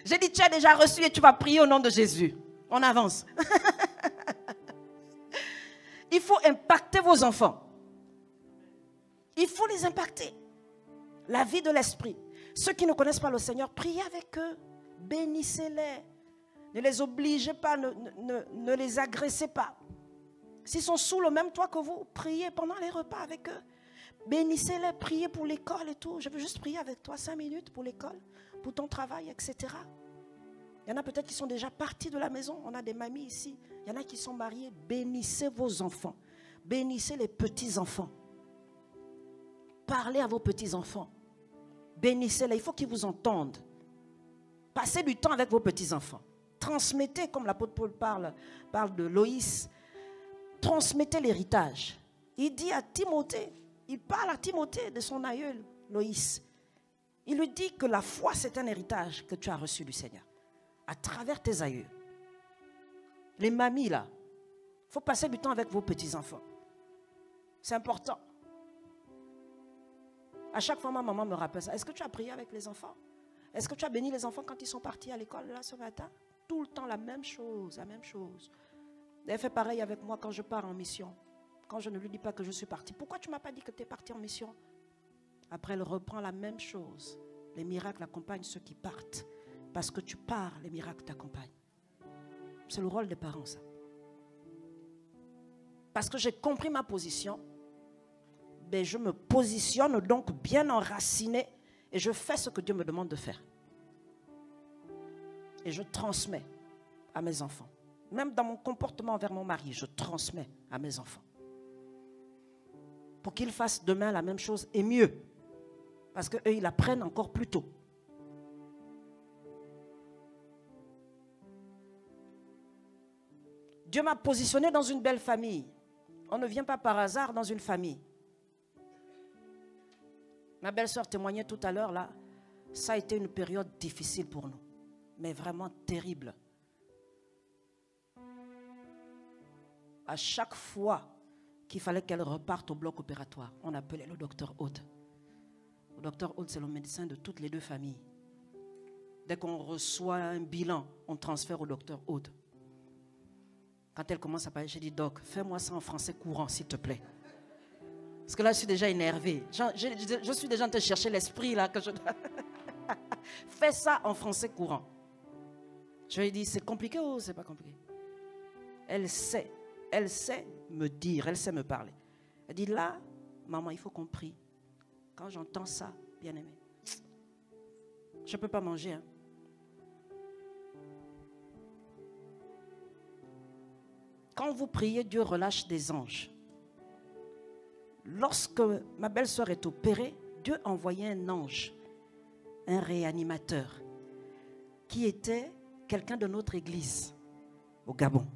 J'ai dit, tu as déjà reçu et tu vas prier au nom de Jésus. On avance. Il faut impacter vos enfants. Il faut les impacter. La vie de l'esprit. Ceux qui ne connaissent pas le Seigneur, priez avec eux. Bénissez-les. Ne les obligez pas, ne les agressez pas. S'ils sont sous le même toit que vous, priez pendant les repas avec eux. Bénissez-les, priez pour l'école et tout. Je veux juste prier avec toi 5 minutes pour l'école, pour ton travail, etc. Il y en a peut-être qui sont déjà partis de la maison. On a des mamies ici. Il y en a qui sont mariés. Bénissez vos enfants. Bénissez les petits-enfants. Parlez à vos petits-enfants. Bénissez-les. Il faut qu'ils vous entendent. Passez du temps avec vos petits-enfants. Transmettez, comme l'apôtre Paul parle de Loïs, transmettez l'héritage. Il dit à Timothée, il parle à Timothée de son aïeul, Loïs. Il lui dit que la foi, c'est un héritage que tu as reçu du Seigneur, à travers tes aïeux. Les mamies, là, il faut passer du temps avec vos petits-enfants. C'est important. À chaque fois, ma maman me rappelle ça. Est-ce que tu as prié avec les enfants? Est-ce que tu as béni les enfants quand ils sont partis à l'école, là, ce matin? Tout le temps, la même chose, la même chose. Elle fait pareil avec moi quand je pars en mission. Quand je ne lui dis pas que je suis parti. Pourquoi tu ne m'as pas dit que tu es parti en mission? Après, elle reprend la même chose. Les miracles accompagnent ceux qui partent. Parce que tu pars, les miracles t'accompagnent. C'est le rôle des parents, ça. Parce que j'ai compris ma position, ben je me positionne donc bien enraciné et je fais ce que Dieu me demande de faire. Et je transmets à mes enfants. Même dans mon comportement envers mon mari, je transmets à mes enfants. Pour qu'ils fassent demain la même chose et mieux. Parce qu'eux, ils apprennent encore plus tôt. Dieu m'a positionné dans une belle famille. On ne vient pas par hasard dans une famille. Ma belle-sœur témoignait tout à l'heure là. Ça a été une période difficile pour nous. Mais vraiment terrible. À chaque fois qu'il fallait qu'elle reparte au bloc opératoire, on appelait le docteur Aude. Le docteur Aude, c'est le médecin de toutes les deux familles. Dès qu'on reçoit un bilan, on transfère au docteur Aude. Quand elle commence à parler, j'ai dit, Doc, fais-moi ça en français courant, s'il te plaît. Parce que là, je suis déjà énervée. Je suis déjà en train de chercher l'esprit, là, que je dois... Fais ça en français courant. Je lui ai dit, c'est compliqué ou c'est pas compliqué? Elle sait me dire, elle sait me parler. Elle dit, là, maman, il faut qu'on prie. Quand j'entends ça, bien aimé, je ne peux pas manger. Hein. Quand vous priez, Dieu relâche des anges. Lorsque ma belle-sœur est opérée, Dieu envoyait un ange, un réanimateur, qui était quelqu'un de notre église au Gabon.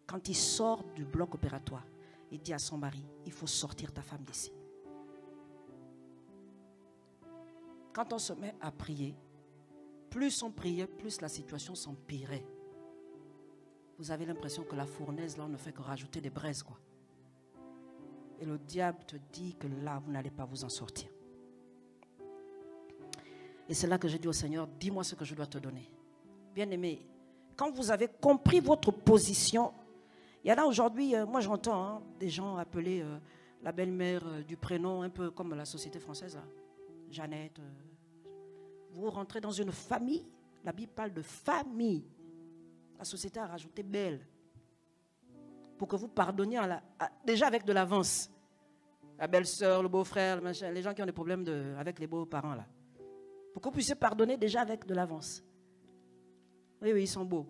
Quand il sort du bloc opératoire, il dit à son mari, il faut sortir ta femme d'ici. Quand on se met à prier, plus on priait, plus la situation s'empirait. Vous avez l'impression que la fournaise, là, on ne fait que rajouter des braises, quoi. Et le diable te dit que là, vous n'allez pas vous en sortir. Et c'est là que j'ai dit au Seigneur, dis-moi ce que je dois te donner. Bien-aimé, quand vous avez compris votre position, il y en a aujourd'hui, moi j'entends des gens appeler la belle-mère du prénom, un peu comme la société française, là. Jeannette. Vous rentrez dans une famille, la Bible parle de famille. La société a rajouté belle. Pour que vous pardonniez déjà avec de l'avance. La belle-sœur, le beau-frère, les gens qui ont des problèmes avec les beaux-parents là. Pour que vous puissiez pardonner déjà avec de l'avance. Oui, ils sont beaux.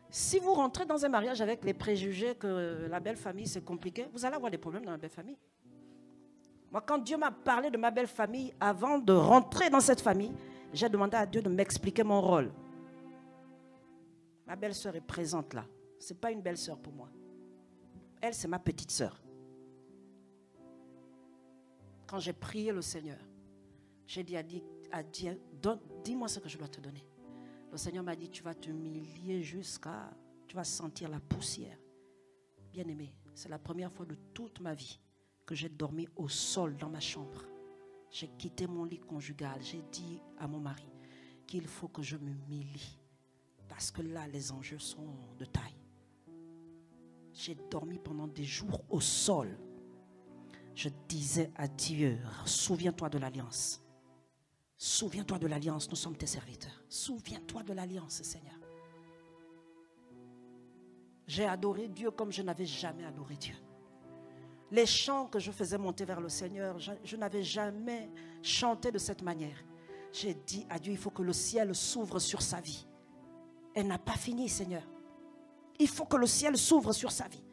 Si vous rentrez dans un mariage avec les préjugés que la belle famille c'est compliqué, vous allez avoir des problèmes dans la belle famille. Moi, quand Dieu m'a parlé de ma belle famille, avant de rentrer dans cette famille, j'ai demandé à Dieu de m'expliquer mon rôle. Ma belle-sœur est présente là. Ce n'est pas une belle-sœur pour moi. Elle, c'est ma petite sœur. Quand j'ai prié le Seigneur, j'ai dit à Dieu, dis-moi ce que je dois te donner. Le Seigneur m'a dit, tu vas t'humilier jusqu'à... Tu vas sentir la poussière. Bien-aimé, c'est la première fois de toute ma vie que j'ai dormi au sol dans ma chambre. J'ai quitté mon lit conjugal. J'ai dit à mon mari qu'il faut que je m'humilie. Parce que là, les enjeux sont de taille. J'ai dormi pendant des jours au sol. Je disais à Dieu, souviens-toi de l'alliance. Souviens-toi de l'alliance, nous sommes tes serviteurs. Souviens-toi de l'alliance, Seigneur. J'ai adoré Dieu comme je n'avais jamais adoré Dieu. Les chants que je faisais monter vers le Seigneur, je n'avais jamais chanté de cette manière. J'ai dit à Dieu, il faut que le ciel s'ouvre sur sa vie. Elle n'a pas fini, Seigneur. Il faut que le ciel s'ouvre sur sa vie.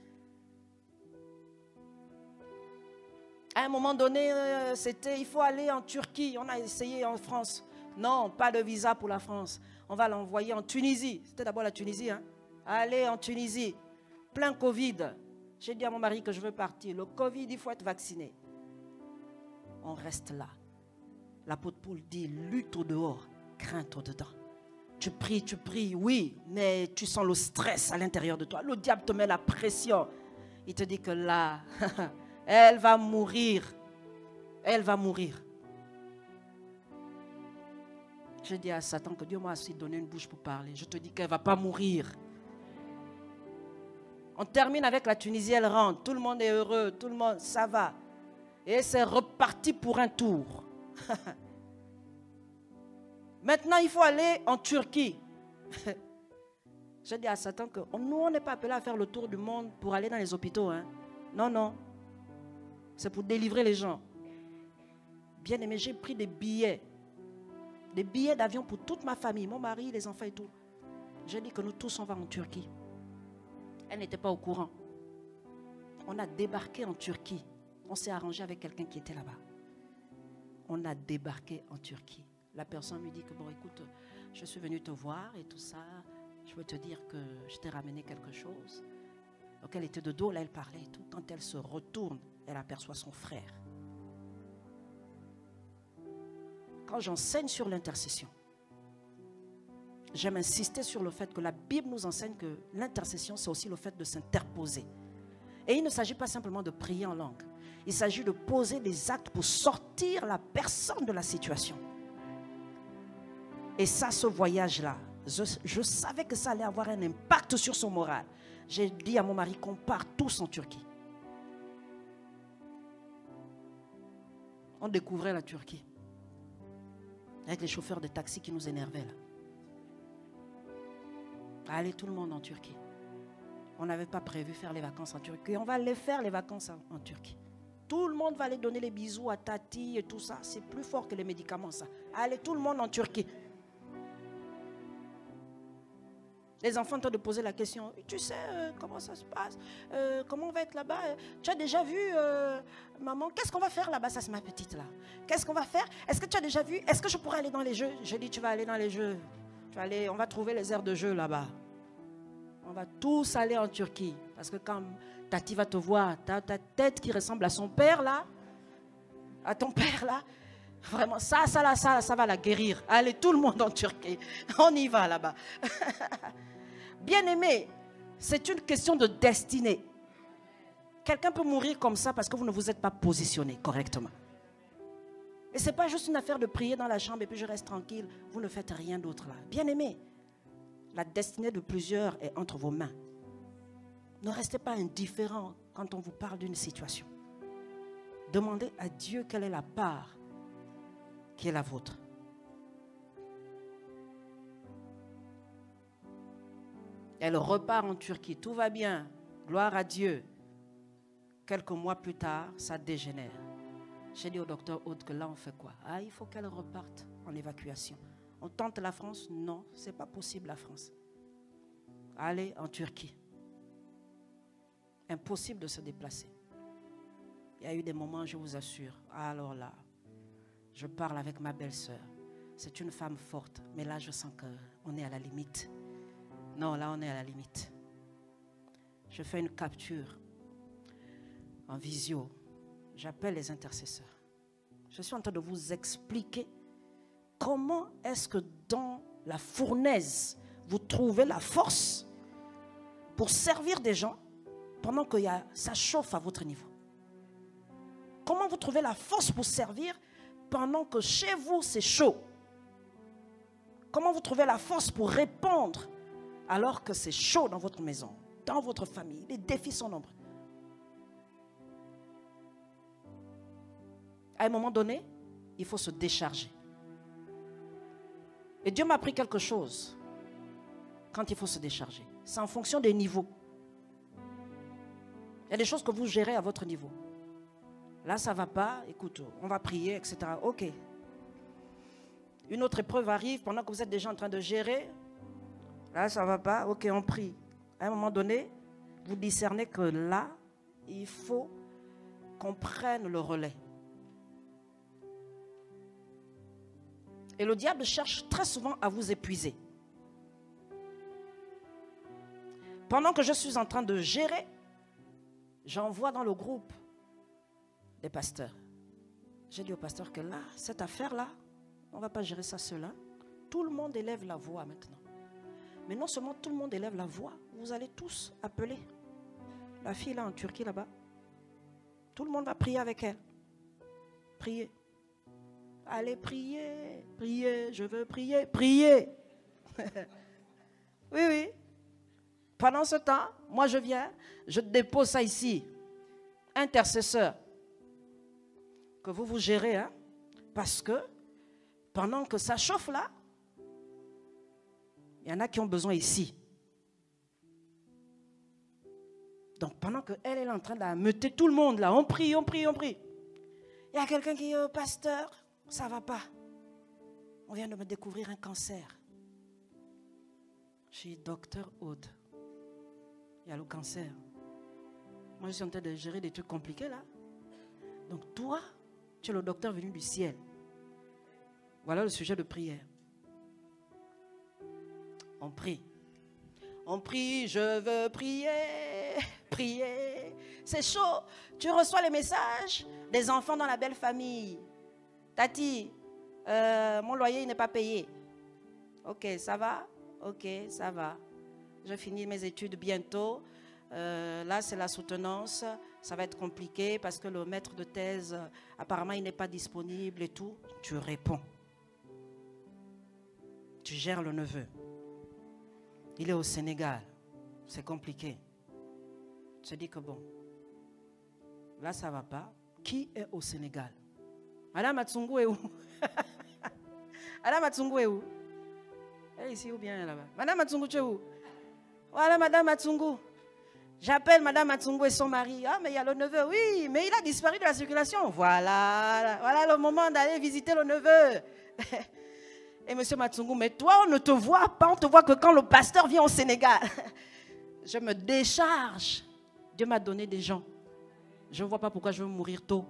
À un moment donné, c'était, il faut aller en Turquie. On a essayé en France. Non, pas de visa pour la France. On va l'envoyer en Tunisie. C'était d'abord la Tunisie. Hein? Allez en Tunisie. Plein Covid. J'ai dit à mon mari que je veux partir. Le Covid, il faut être vacciné. On reste là. L'apôtre Paul dit, lutte au dehors, crainte au dedans. Tu pries, oui, mais tu sens le stress à l'intérieur de toi. Le diable te met la pression. Il te dit que là... Elle va mourir. Elle va mourir. Je dis à Satan que Dieu m'a aussi donné une bouche pour parler. Je te dis qu'elle ne va pas mourir. On termine avec la Tunisie, elle rentre. Tout le monde est heureux. Tout le monde, ça va. Et c'est reparti pour un tour. Maintenant, il faut aller en Turquie. Je dis à Satan que nous, on n'est pas appelés à faire le tour du monde pour aller dans les hôpitaux. Hein. Non, non. C'est pour délivrer les gens. Bien aimé, j'ai pris des billets d'avion pour toute ma famille, mon mari, les enfants et tout. J'ai dit que nous tous, on va en Turquie. Elle n'était pas au courant. On a débarqué en Turquie. On s'est arrangé avec quelqu'un qui était là-bas. On a débarqué en Turquie. La personne lui dit que, bon, écoute, je suis venue te voir et tout ça. Je veux te dire que je t'ai ramené quelque chose. Donc elle était de dos, là elle parlait et tout. Quand elle se retourne, elle aperçoit son frère. Quand j'enseigne sur l'intercession, j'aime insister sur le fait que la Bible nous enseigne que l'intercession, c'est aussi le fait de s'interposer. Et il ne s'agit pas simplement de prier en langue. Il s'agit de poser des actes pour sortir la personne de la situation. Et ça, ce voyage-là, je savais que ça allait avoir un impact sur son moral. J'ai dit à mon mari qu'on part tous en Turquie. On découvrait la Turquie. Avec les chauffeurs de taxi qui nous énervaient là. Allez, tout le monde en Turquie. On n'avait pas prévu faire les vacances en Turquie. On va aller faire les vacances en Turquie. Tout le monde va aller donner les bisous à Tati et tout ça. C'est plus fort que les médicaments, ça. Allez, tout le monde en Turquie. Les enfants tentent de poser la question. Tu sais comment ça se passe? Comment on va être là-bas? Tu as déjà vu, maman? Qu'est-ce qu'on va faire là-bas? Ça, c'est ma petite là. Qu'est-ce qu'on va faire? Est-ce que tu as déjà vu? Est-ce que je pourrais aller dans les jeux? Je dis, tu vas aller dans les jeux. Tu vas aller, on va trouver les aires de jeu là-bas. On va tous aller en Turquie. Parce que quand Tati va te voir, ta tête qui ressemble à son père là, à ton père là, vraiment, ça va la guérir. Allez, tout le monde en Turquie. On y va là-bas. Bien-aimé, c'est une question de destinée. Quelqu'un peut mourir comme ça parce que vous ne vous êtes pas positionné correctement. Et ce n'est pas juste une affaire de prier dans la chambre et puis je reste tranquille. Vous ne faites rien d'autre là. Bien-aimé, la destinée de plusieurs est entre vos mains. Ne restez pas indifférent quand on vous parle d'une situation. Demandez à Dieu quelle est la part qui est la vôtre. Elle repart en Turquie, tout va bien, gloire à Dieu. Quelques mois plus tard, ça dégénère. J'ai dit au docteur Aude que là on fait quoi? Ah, il faut qu'elle reparte en évacuation. On tente la France? Non, ce n'est pas possible la France. Allez en Turquie. Impossible de se déplacer. Il y a eu des moments, je vous assure, alors là, je parle avec ma belle-sœur. C'est une femme forte, mais là je sens qu'on est à la limite. Non, là on est à la limite. Je fais une capture en visio. J'appelle les intercesseurs. Je suis en train de vous expliquer comment est-ce que dans la fournaise, vous trouvez la force pour servir des gens pendant que ça chauffe à votre niveau. Comment vous trouvez la force pour servir pendant que chez vous c'est chaud. Comment vous trouvez la force pour répondre alors que c'est chaud dans votre maison, dans votre famille. Les défis sont nombreux. À un moment donné, il faut se décharger. Et Dieu m'a appris quelque chose quand il faut se décharger. C'est en fonction des niveaux. Il y a des choses que vous gérez à votre niveau. Là, ça ne va pas. Écoute, on va prier, etc. OK. Une autre épreuve arrive pendant que vous êtes déjà en train de gérer. Là, ça ne va pas. OK, on prie. À un moment donné, vous discernez que là, il faut qu'on prenne le relais. Et le diable cherche très souvent à vous épuiser. Pendant que je suis en train de gérer, j'envoie dans le groupe des pasteurs. J'ai dit au pasteur que là, cette affaire-là, on ne va pas gérer ça seul. Hein? Tout le monde élève la voix maintenant. Mais non seulement tout le monde élève la voix, vous allez tous appeler la fille là en Turquie là-bas. Tout le monde va prier avec elle. Prier. Allez prier, prier, je veux prier, prier. Oui, oui. Pendant ce temps, moi je viens, je dépose ça ici. Intercesseur. Que vous vous gérez, hein. Parce que pendant que ça chauffe là, il y en a qui ont besoin ici. Donc pendant qu'elle est en train d'ameuter tout le monde là, on prie, on prie, on prie. Il y a quelqu'un qui dit, oh, pasteur, ça ne va pas. On vient de me découvrir un cancer. Je suis docteur Aude. Il y a le cancer. Moi, je suis en train de gérer des trucs compliqués là. Donc toi, tu es le docteur venu du ciel. Voilà le sujet de prière. On prie. On prie, je veux prier, prier. C'est chaud. Tu reçois les messages des enfants dans la belle famille. Tati, mon loyer il n'est pas payé. Ok, ça va? Ok, ça va. Je finis mes études bientôt. Là, c'est la soutenance. Ça va être compliqué parce que le maître de thèse, apparemment, il n'est pas disponible et tout. Tu réponds. Tu gères le neveu. Il est au Sénégal. C'est compliqué. Tu te dis que bon, là, ça ne va pas. Qui est au Sénégal? Madame Matsungu est où? Madame Matsungu est où? Elle est ici ou bien là-bas? Madame Matsungu, tu es où? Voilà, Madame Matsungu. J'appelle Madame Matsungu et son mari. Ah, mais il y a le neveu. Oui, mais il a disparu de la circulation. Voilà, voilà le moment d'aller visiter le neveu. Et monsieur Matsungu, mais toi, on ne te voit pas. On te voit que quand le pasteur vient au Sénégal. Je me décharge. Dieu m'a donné des gens. Je ne vois pas pourquoi je veux mourir tôt.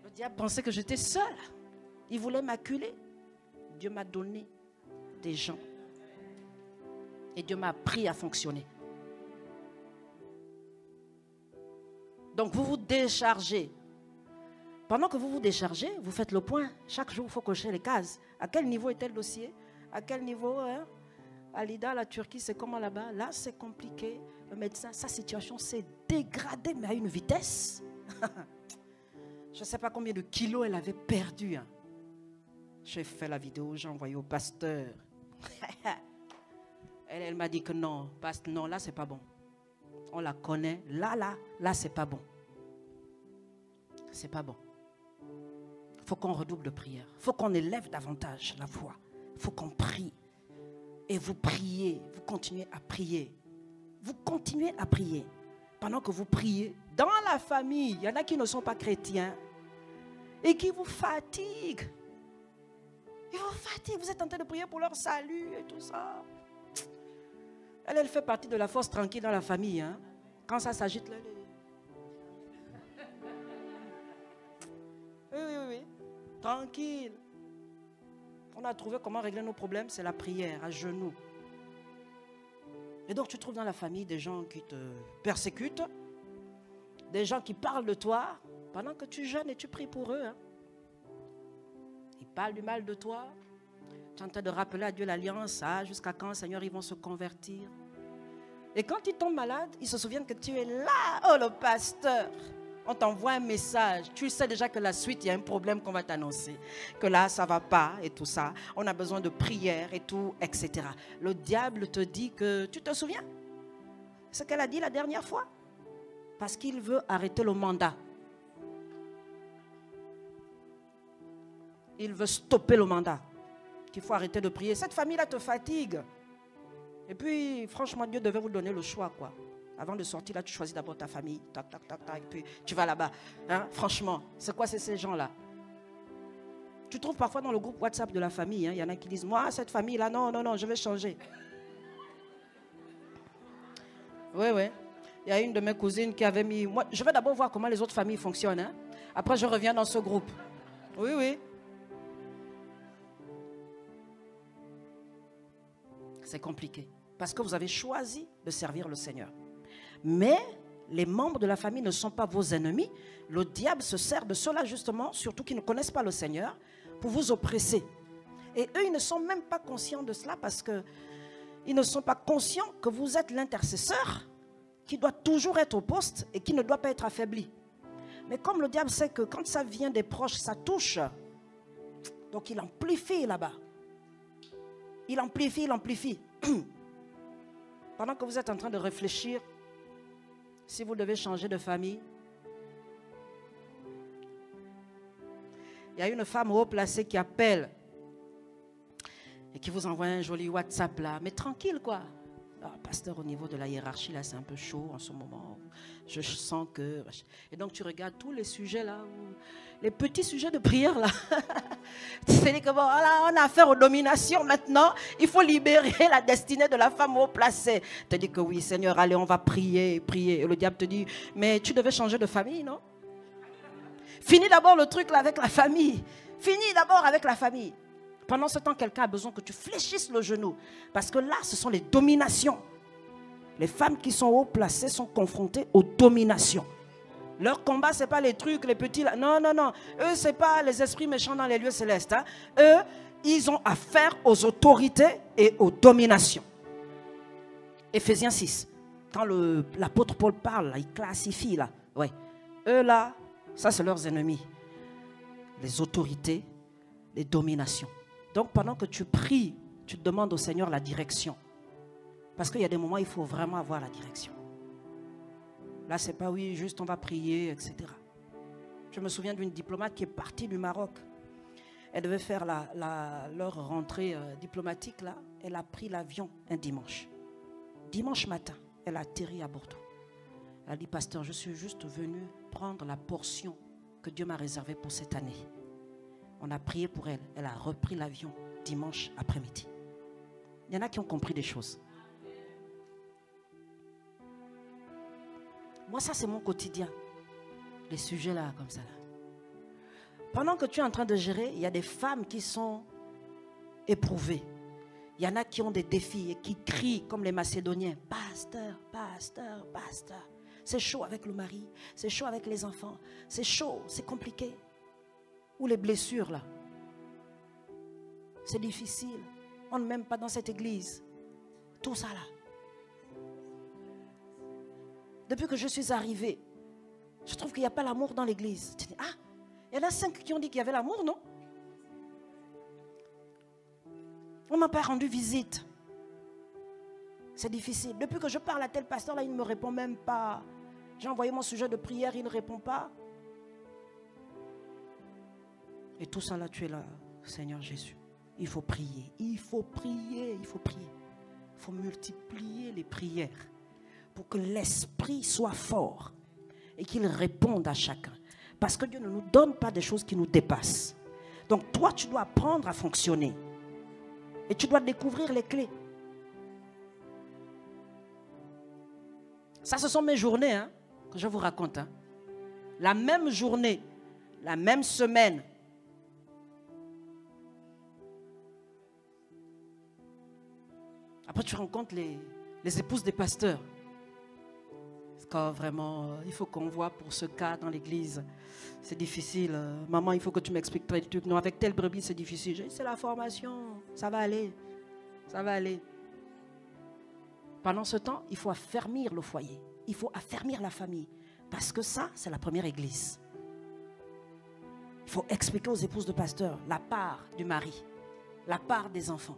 Le diable pensait que j'étais seule. Il voulait m'acculer. Dieu m'a donné des gens. Et Dieu m'a appris à fonctionner. Donc vous vous déchargez. Pendant que vous vous déchargez, vous faites le point. Chaque jour, il faut cocher les cases. À quel niveau est-elle le dossier? À quel niveau, hein? Alida, la Turquie, c'est comment là-bas? Là, c'est compliqué. Le médecin, sa situation s'est dégradée, mais à une vitesse. Je ne sais pas combien de kilos elle avait perdu. Hein. J'ai fait la vidéo, j'ai envoyé au pasteur. Elle m'a dit que non, pasteur, non, là, c'est pas bon. On la connaît. Là, c'est pas bon. C'est pas bon. Il faut qu'on redouble de prière. Il faut qu'on élève davantage la voix. Il faut qu'on prie. Et vous priez, vous continuez à prier. Vous continuez à prier. Pendant que vous priez, dans la famille, il y en a qui ne sont pas chrétiens et qui vous fatiguent. Ils vous fatiguent. Vous êtes en train de prier pour leur salut et tout ça. Elle fait partie de la force tranquille dans la famille. Hein. Quand ça s'agite, là, oui. Tranquille. On a trouvé comment régler nos problèmes, c'est la prière, à genoux. Et donc tu trouves dans la famille des gens qui te persécutent, des gens qui parlent de toi, pendant que tu jeûnes et tu pries pour eux. Hein. Ils parlent du mal de toi. Tu es en train de rappeler à Dieu l'alliance, jusqu'à quand, Seigneur, ils vont se convertir. Et quand ils tombent malades, ils se souviennent que tu es là, oh le pasteur. On t'envoie un message. Tu sais déjà que la suite, il y a un problème qu'on va t'annoncer. Que là, ça ne va pas et tout ça. On a besoin de prière et tout, etc. Le diable te dit que... Tu te souviens? Ce qu'elle a dit la dernière fois? Parce qu'il veut arrêter le mandat. Il veut stopper le mandat. Qu'il faut arrêter de prier. Cette famille-là te fatigue. Et puis, franchement, Dieu devait vous donner le choix, quoi. Avant de sortir, là, tu choisis d'abord ta famille. Tac, tac, tac, tac. Et puis, tu vas là-bas. Hein? Franchement, c'est quoi ces gens-là? Tu trouves parfois dans le groupe WhatsApp de la famille, hein, il y en a qui disent, moi, cette famille-là, non, non, non, je vais changer. Oui, oui. Il y a une de mes cousines qui avait mis... Moi, je vais d'abord voir comment les autres familles fonctionnent. Hein. Après, je reviens dans ce groupe. Oui, oui. C'est compliqué. Parce que vous avez choisi de servir le Seigneur. Mais les membres de la famille ne sont pas vos ennemis. Le diable se sert de cela justement, surtout qui ne connaissent pas le Seigneur, pour vous oppresser. Et eux, ils ne sont même pas conscients de cela parce qu'ils ne sont pas conscients que vous êtes l'intercesseur qui doit toujours être au poste et qui ne doit pas être affaibli. Mais comme le diable sait que quand ça vient des proches, ça touche. Donc il amplifie là-bas. Il amplifie, il amplifie. Pendant que vous êtes en train de réfléchir, si vous devez changer de famille, il y a une femme haut placée qui appelle et qui vous envoie un joli WhatsApp là, mais tranquille quoi. Ah, pasteur, au niveau de la hiérarchie là, c'est un peu chaud en ce moment. Je sens que... Et donc tu regardes tous les sujets là, les petits sujets de prière là. C'est que bon, voilà, on a affaire aux dominations maintenant. Il faut libérer la destinée de la femme haut placée. Tu te dis que oui, Seigneur, allez, on va prier, prier. Et le diable te dit, mais tu devais changer de famille, non? Finis d'abord le truc là avec la famille. Finis d'abord avec la famille. Pendant ce temps, quelqu'un a besoin que tu fléchisses le genou. Parce que là, ce sont les dominations. Les femmes qui sont haut placées sont confrontées aux dominations. Leur combat, ce n'est pas les trucs, les petits... Là. Non, non, non. Eux, ce n'est pas les esprits méchants dans les lieux célestes. Hein. Eux, ils ont affaire aux autorités et aux dominations. Éphésiens 6. Quand l'apôtre Paul parle, là, il classifie. Là. Ouais. Eux, là, ça, c'est leurs ennemis. Les autorités, les dominations. Donc, pendant que tu pries, tu demandes au Seigneur la direction. Parce qu'il y a des moments où il faut vraiment avoir la direction. Là, ce n'est pas oui, juste on va prier, etc. Je me souviens d'une diplomate qui est partie du Maroc. Elle devait faire leur rentrée diplomatique là. Elle a pris l'avion un dimanche. Dimanche matin, elle a atterri à Bordeaux. Elle a dit, pasteur, je suis juste venue prendre la portion que Dieu m'a réservée pour cette année. On a prié pour elle. Elle a repris l'avion dimanche après-midi. Il y en a qui ont compris des choses. Moi, ça, c'est mon quotidien. Les sujets là, comme ça. Là. Pendant que tu es en train de gérer, il y a des femmes qui sont éprouvées. Il y en a qui ont des défis et qui crient comme les Macédoniens. Pasteur, pasteur, pasteur. C'est chaud avec le mari. C'est chaud avec les enfants. C'est chaud, c'est compliqué. Ou les blessures là. C'est difficile. On ne m'aime pas dans cette église. Tout ça là. Depuis que je suis arrivée, je trouve qu'il n'y a pas l'amour dans l'église. Tu dis, ah, il y en a 5 qui ont dit qu'il y avait l'amour, non? On ne m'a pas rendu visite. C'est difficile. Depuis que je parle à tel pasteur, là, il ne me répond même pas. J'ai envoyé mon sujet de prière, il ne répond pas. Et tout ça là, tu es là, Seigneur Jésus. Il faut prier, il faut prier, il faut prier. Il faut multiplier les prières pour que l'esprit soit fort et qu'il réponde à chacun. Parce que Dieu ne nous donne pas des choses qui nous dépassent. Donc toi, tu dois apprendre à fonctionner. Et tu dois découvrir les clés. Ça, ce sont mes journées hein, que je vous raconte. Hein. La même journée, la même semaine. Après, tu rencontres les épouses des pasteurs. Quand vraiment, il faut qu'on voit pour ce cas dans l'église. C'est difficile. Maman, il faut que tu m'expliques tel truc. Non, avec telle brebis, c'est difficile. C'est la formation. Ça va aller. Ça va aller. Pendant ce temps, il faut affermir le foyer. Il faut affermir la famille. Parce que ça, c'est la première église. Il faut expliquer aux épouses de pasteurs la part du mari, la part des enfants.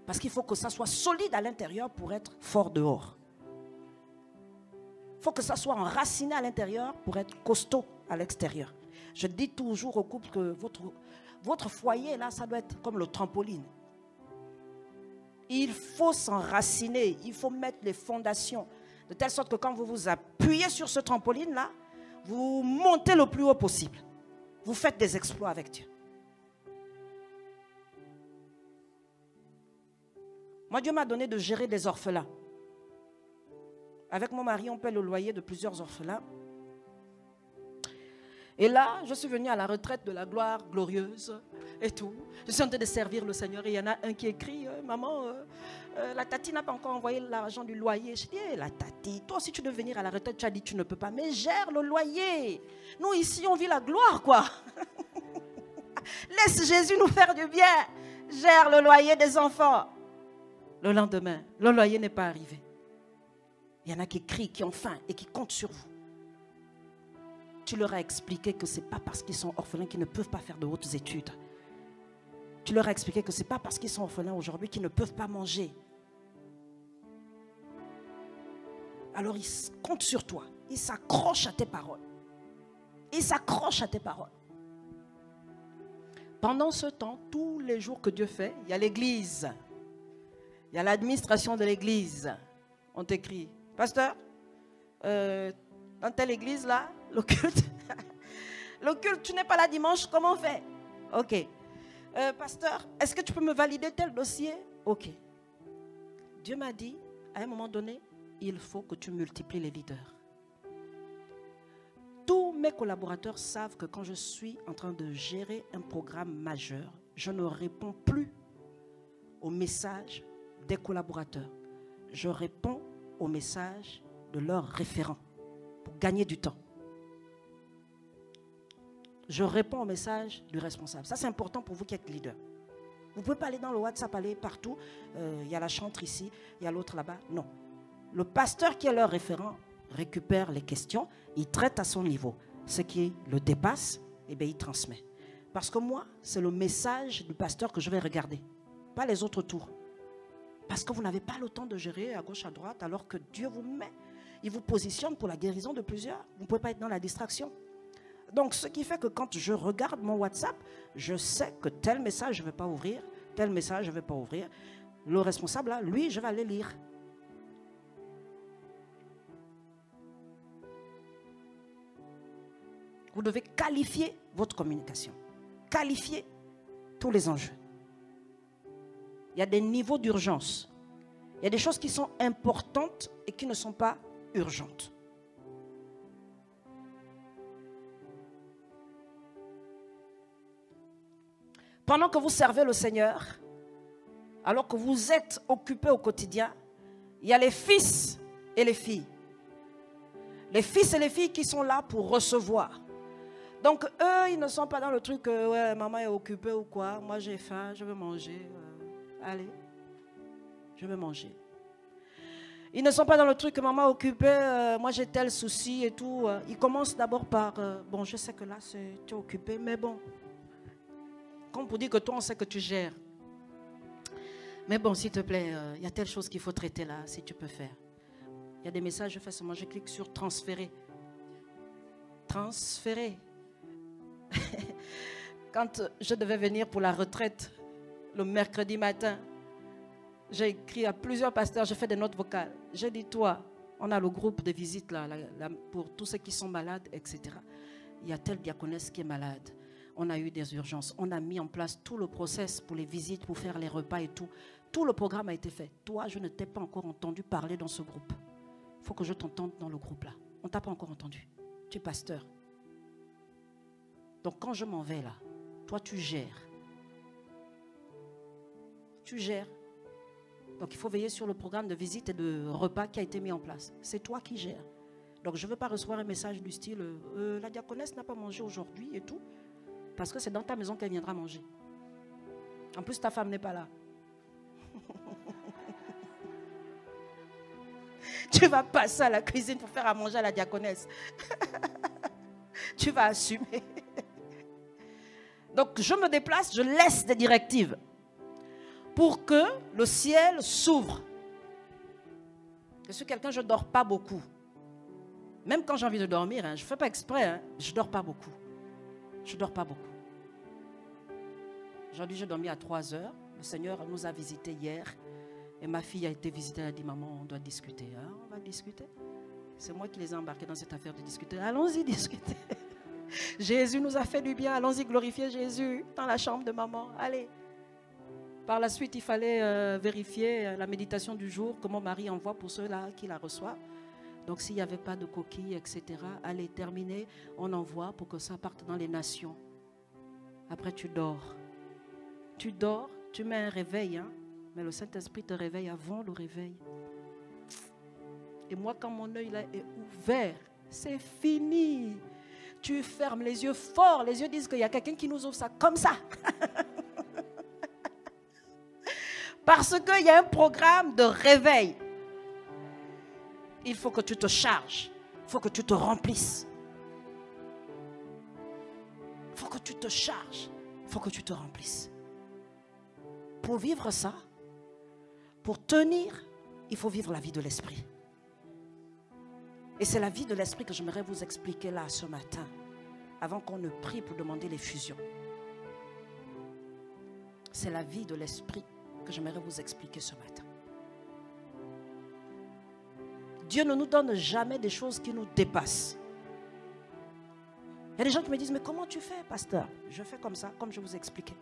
Parce qu'il faut que ça soit solide à l'intérieur pour être fort dehors. Il faut que ça soit enraciné à l'intérieur pour être costaud à l'extérieur. Je dis toujours au couple que votre foyer, là, ça doit être comme le trampoline. Il faut s'enraciner, il faut mettre les fondations, de telle sorte que quand vous vous appuyez sur ce trampoline-là, vous montez le plus haut possible. Vous faites des exploits avec Dieu. Moi, Dieu m'a donné de gérer des orphelins. Avec mon mari, on paie le loyer de plusieurs orphelins. Et là, je suis venue à la retraite de la gloire glorieuse et tout. Je suis en train de servir le Seigneur et il y en a un qui écrit, maman, la tati n'a pas encore envoyé l'argent du loyer. Je dis, la tati, toi aussi tu veux venir à la retraite, tu as dit tu ne peux pas, mais gère le loyer. Nous ici, on vit la gloire, quoi. Laisse Jésus nous faire du bien. Gère le loyer des enfants. Le lendemain, le loyer n'est pas arrivé. Il y en a qui crient, qui ont faim et qui comptent sur vous. Tu leur as expliqué que ce n'est pas parce qu'ils sont orphelins qu'ils ne peuvent pas faire de hautes études. Tu leur as expliqué que ce n'est pas parce qu'ils sont orphelins aujourd'hui qu'ils ne peuvent pas manger. Alors ils comptent sur toi. Ils s'accrochent à tes paroles. Ils s'accrochent à tes paroles. Pendant ce temps, tous les jours que Dieu fait, il y a l'église. Il y a l'administration de l'église. On t'écrit, pasteur, dans telle église là, le culte, tu n'es pas là dimanche, comment on fait? Ok. Pasteur, est-ce que tu peux me valider tel dossier? Ok. Dieu m'a dit, à un moment donné, il faut que tu multiplies les leaders. Tous mes collaborateurs savent que quand je suis en train de gérer un programme majeur, je ne réponds plus aux messages des collaborateurs. Je réponds aux messages de leurs référents pour gagner du temps. Je réponds au message du responsable. Ça, c'est important pour vous qui êtes leader. Vous ne pouvez pas aller dans le WhatsApp, aller partout. Il y a la chantre ici, il y a l'autre là-bas. Non. Le pasteur qui est leur référent récupère les questions, il traite à son niveau. Ce qui le dépasse, eh bien, il transmet. Parce que moi, c'est le message du pasteur que je vais regarder, pas les autres tours. Parce que vous n'avez pas le temps de gérer à gauche, à droite, alors que Dieu vous met. Il vous positionne pour la guérison de plusieurs. Vous ne pouvez pas être dans la distraction. Donc, ce qui fait que quand je regarde mon WhatsApp, je sais que tel message, je ne vais pas ouvrir, tel message, je ne vais pas ouvrir. Le responsable, là, lui, je vais aller lire. Vous devez qualifier votre communication. Qualifier tous les enjeux. Il y a des niveaux d'urgence. Il y a des choses qui sont importantes et qui ne sont pas urgentes. Pendant que vous servez le Seigneur, alors que vous êtes occupé au quotidien, il y a les fils et les filles. Les fils et les filles qui sont là pour recevoir. Donc eux, ils ne sont pas dans le truc ouais, maman est occupée ou quoi. Moi j'ai faim, je veux manger. Allez, je veux manger. Ils ne sont pas dans le truc que maman est occupée, moi j'ai tel souci et tout. Ils commencent d'abord par, bon je sais que là tu es occupé, mais bon. Comme pour dire que toi on sait que tu gères. Mais bon, s'il te plaît, il y a telle chose qu'il faut traiter là, si tu peux faire. Il y a des messages, je fais seulement, je clique sur transférer. Transférer. Quand je devais venir pour la retraite, le mercredi matin, j'ai écrit à plusieurs pasteurs, j'ai fait des notes vocales. J'ai dit, toi, on a le groupe de visite là, pour tous ceux qui sont malades, etc. Il y a telle diaconesse qui est malade. On a eu des urgences. On a mis en place tout le process pour les visites, pour faire les repas et tout. Tout le programme a été fait. Toi, je ne t'ai pas encore entendu parler dans ce groupe. Il faut que je t'entende dans le groupe là. On ne t'a pas encore entendu. Tu es pasteur. Donc quand je m'en vais là, toi tu gères. Tu gères. Donc il faut veiller sur le programme de visite et de repas qui a été mis en place. C'est toi qui gères. Donc je ne veux pas recevoir un message du style la diaconesse n'a pas mangé aujourd'hui et tout. Parce que c'est dans ta maison qu'elle viendra manger. En plus, ta femme n'est pas là. Tu vas passer à la cuisine pour faire à manger à la diaconesse. Tu vas assumer. Donc, je me déplace, je laisse des directives pour que le ciel s'ouvre. Je suis quelqu'un, je ne dors pas beaucoup. Même quand j'ai envie de dormir, je ne fais pas exprès, je ne dors pas beaucoup. Je ne dors pas beaucoup. Aujourd'hui, j'ai dormi à 3 heures. Le Seigneur nous a visités hier. Et ma fille a été visitée. Elle a dit, maman, on doit discuter. Hein? On va discuter. C'est moi qui les ai embarqués dans cette affaire de discuter. Allons-y discuter. Jésus nous a fait du bien. Allons-y glorifier Jésus dans la chambre de maman. Allez. Par la suite, il fallait vérifier la méditation du jour que mon mari envoie pour ceux-là qui la reçoivent. Donc, s'il n'y avait pas de coquilles, etc., allez, terminer, on envoie pour que ça parte dans les nations. Après, tu dors. Tu dors, tu mets un réveil, hein, mais le Saint-Esprit te réveille avant le réveil. Et moi, quand mon œil là est ouvert, c'est fini. Tu fermes les yeux fort. Les yeux disent qu'il y a quelqu'un qui nous ouvre ça comme ça. Parce qu'il y a un programme de réveil. Il faut que tu te charges. Il faut que tu te remplisses. Il faut que tu te charges. Il faut que tu te remplisses. Pour vivre ça, pour tenir, il faut vivre la vie de l'esprit. Et c'est la vie de l'esprit que j'aimerais vous expliquer là ce matin, avant qu'on ne prie pour demander les fusions. C'est la vie de l'esprit que j'aimerais vous expliquer ce matin. Dieu ne nous donne jamais des choses qui nous dépassent. Il y a des gens qui me disent, mais comment tu fais, pasteur? Je fais comme ça, comme je vous ai expliqué.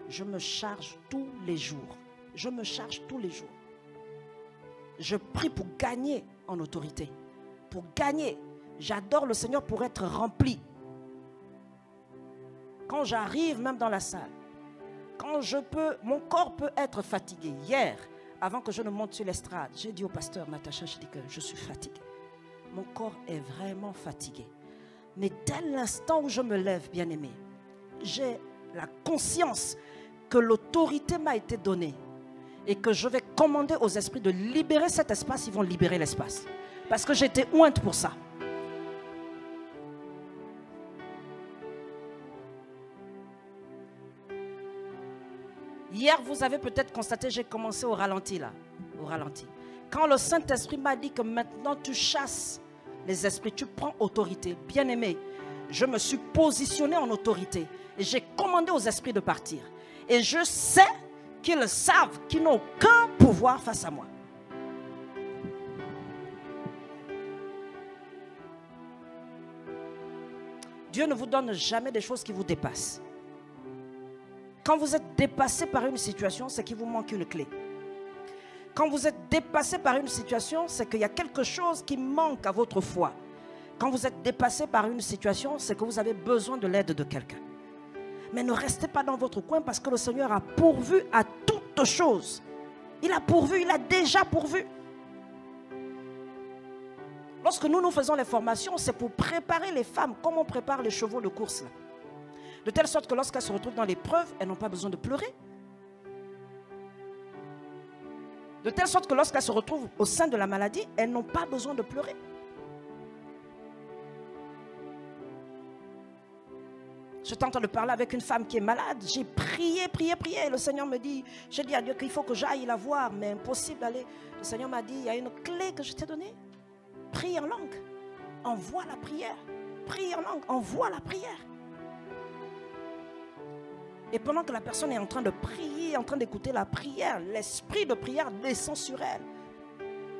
Je me charge tous les jours. Je me charge tous les jours. Je prie pour gagner en autorité. Pour gagner. J'adore le Seigneur pour être rempli. Quand j'arrive même dans la salle, quand mon corps peut être fatigué. Hier, avant que je ne monte sur l'estrade, j'ai dit au pasteur Natacha, je dis que je suis fatigué. Mon corps est vraiment fatigué. Mais dès l'instant où je me lève, bien-aimé, j'ai la conscience que l'autorité m'a été donnée et que je vais commander aux esprits de libérer cet espace, ils vont libérer l'espace. Parce que j'étais ointe pour ça. Hier, vous avez peut-être constaté, j'ai commencé au ralenti là. Au ralenti. Quand le Saint-Esprit m'a dit que maintenant tu chasses les esprits, tu prends autorité. Bien-aimé, je me suis positionné en autorité. Et j'ai commandé aux esprits de partir. Et je sais qu'ils savent qu'ils n'ont aucun pouvoir face à moi. Dieu ne vous donne jamais des choses qui vous dépassent. Quand vous êtes dépassé par une situation, c'est qu'il vous manque une clé. Quand vous êtes dépassé par une situation, c'est qu'il y a quelque chose qui manque à votre foi. Quand vous êtes dépassé par une situation, c'est que vous avez besoin de l'aide de quelqu'un. Mais ne restez pas dans votre coin parce que le Seigneur a pourvu à toutes choses. Il a pourvu, il a déjà pourvu. Lorsque nous faisons les formations, c'est pour préparer les femmes comme on prépare les chevaux de course. Là. De telle sorte que lorsqu'elles se retrouvent dans l'épreuve, elles n'ont pas besoin de pleurer. De telle sorte que lorsqu'elles se retrouvent au sein de la maladie, elles n'ont pas besoin de pleurer. J'étais en train de parler avec une femme qui est malade. J'ai prié. Et le Seigneur me dit, j'ai dit à Dieu qu'il faut que j'aille la voir, mais impossible d'aller. Le Seigneur m'a dit, il y a une clé que je t'ai donnée. Prie en langue. Envoie la prière. Prie en langue. Envoie la prière. Et pendant que la personne est en train de prier, en train d'écouter la prière, l'esprit de prière descend sur elle.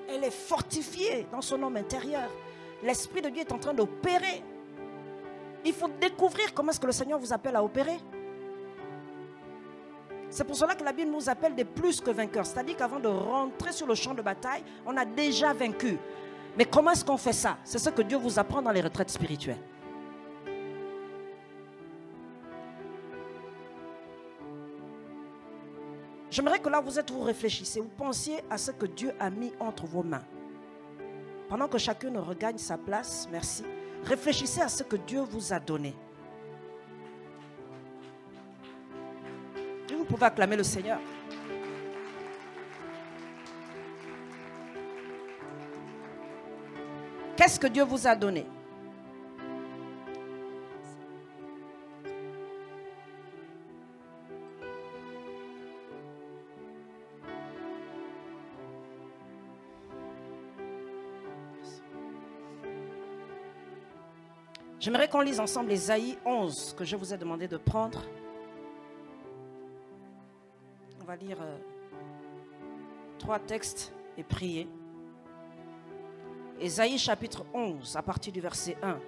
Elle est fortifiée dans son homme intérieur. L'esprit de Dieu est en train d'opérer. Il faut découvrir comment est-ce que le Seigneur vous appelle à opérer. C'est pour cela que la Bible nous appelle des plus que vainqueurs. C'est-à-dire qu'avant de rentrer sur le champ de bataille, on a déjà vaincu. Mais comment est-ce qu'on fait ça? C'est ce que Dieu vous apprend dans les retraites spirituelles. J'aimerais que là vous êtes, vous réfléchissez, vous pensiez à ce que Dieu a mis entre vos mains. Pendant que chacun regagne sa place, merci. Réfléchissez à ce que Dieu vous a donné. Et vous pouvez acclamer le Seigneur. Qu'est-ce que Dieu vous a donné? J'aimerais qu'on lise ensemble Ésaïe 11 que je vous ai demandé de prendre. On va lire 3 textes et prier. Ésaïe chapitre 11 à partir du verset 1.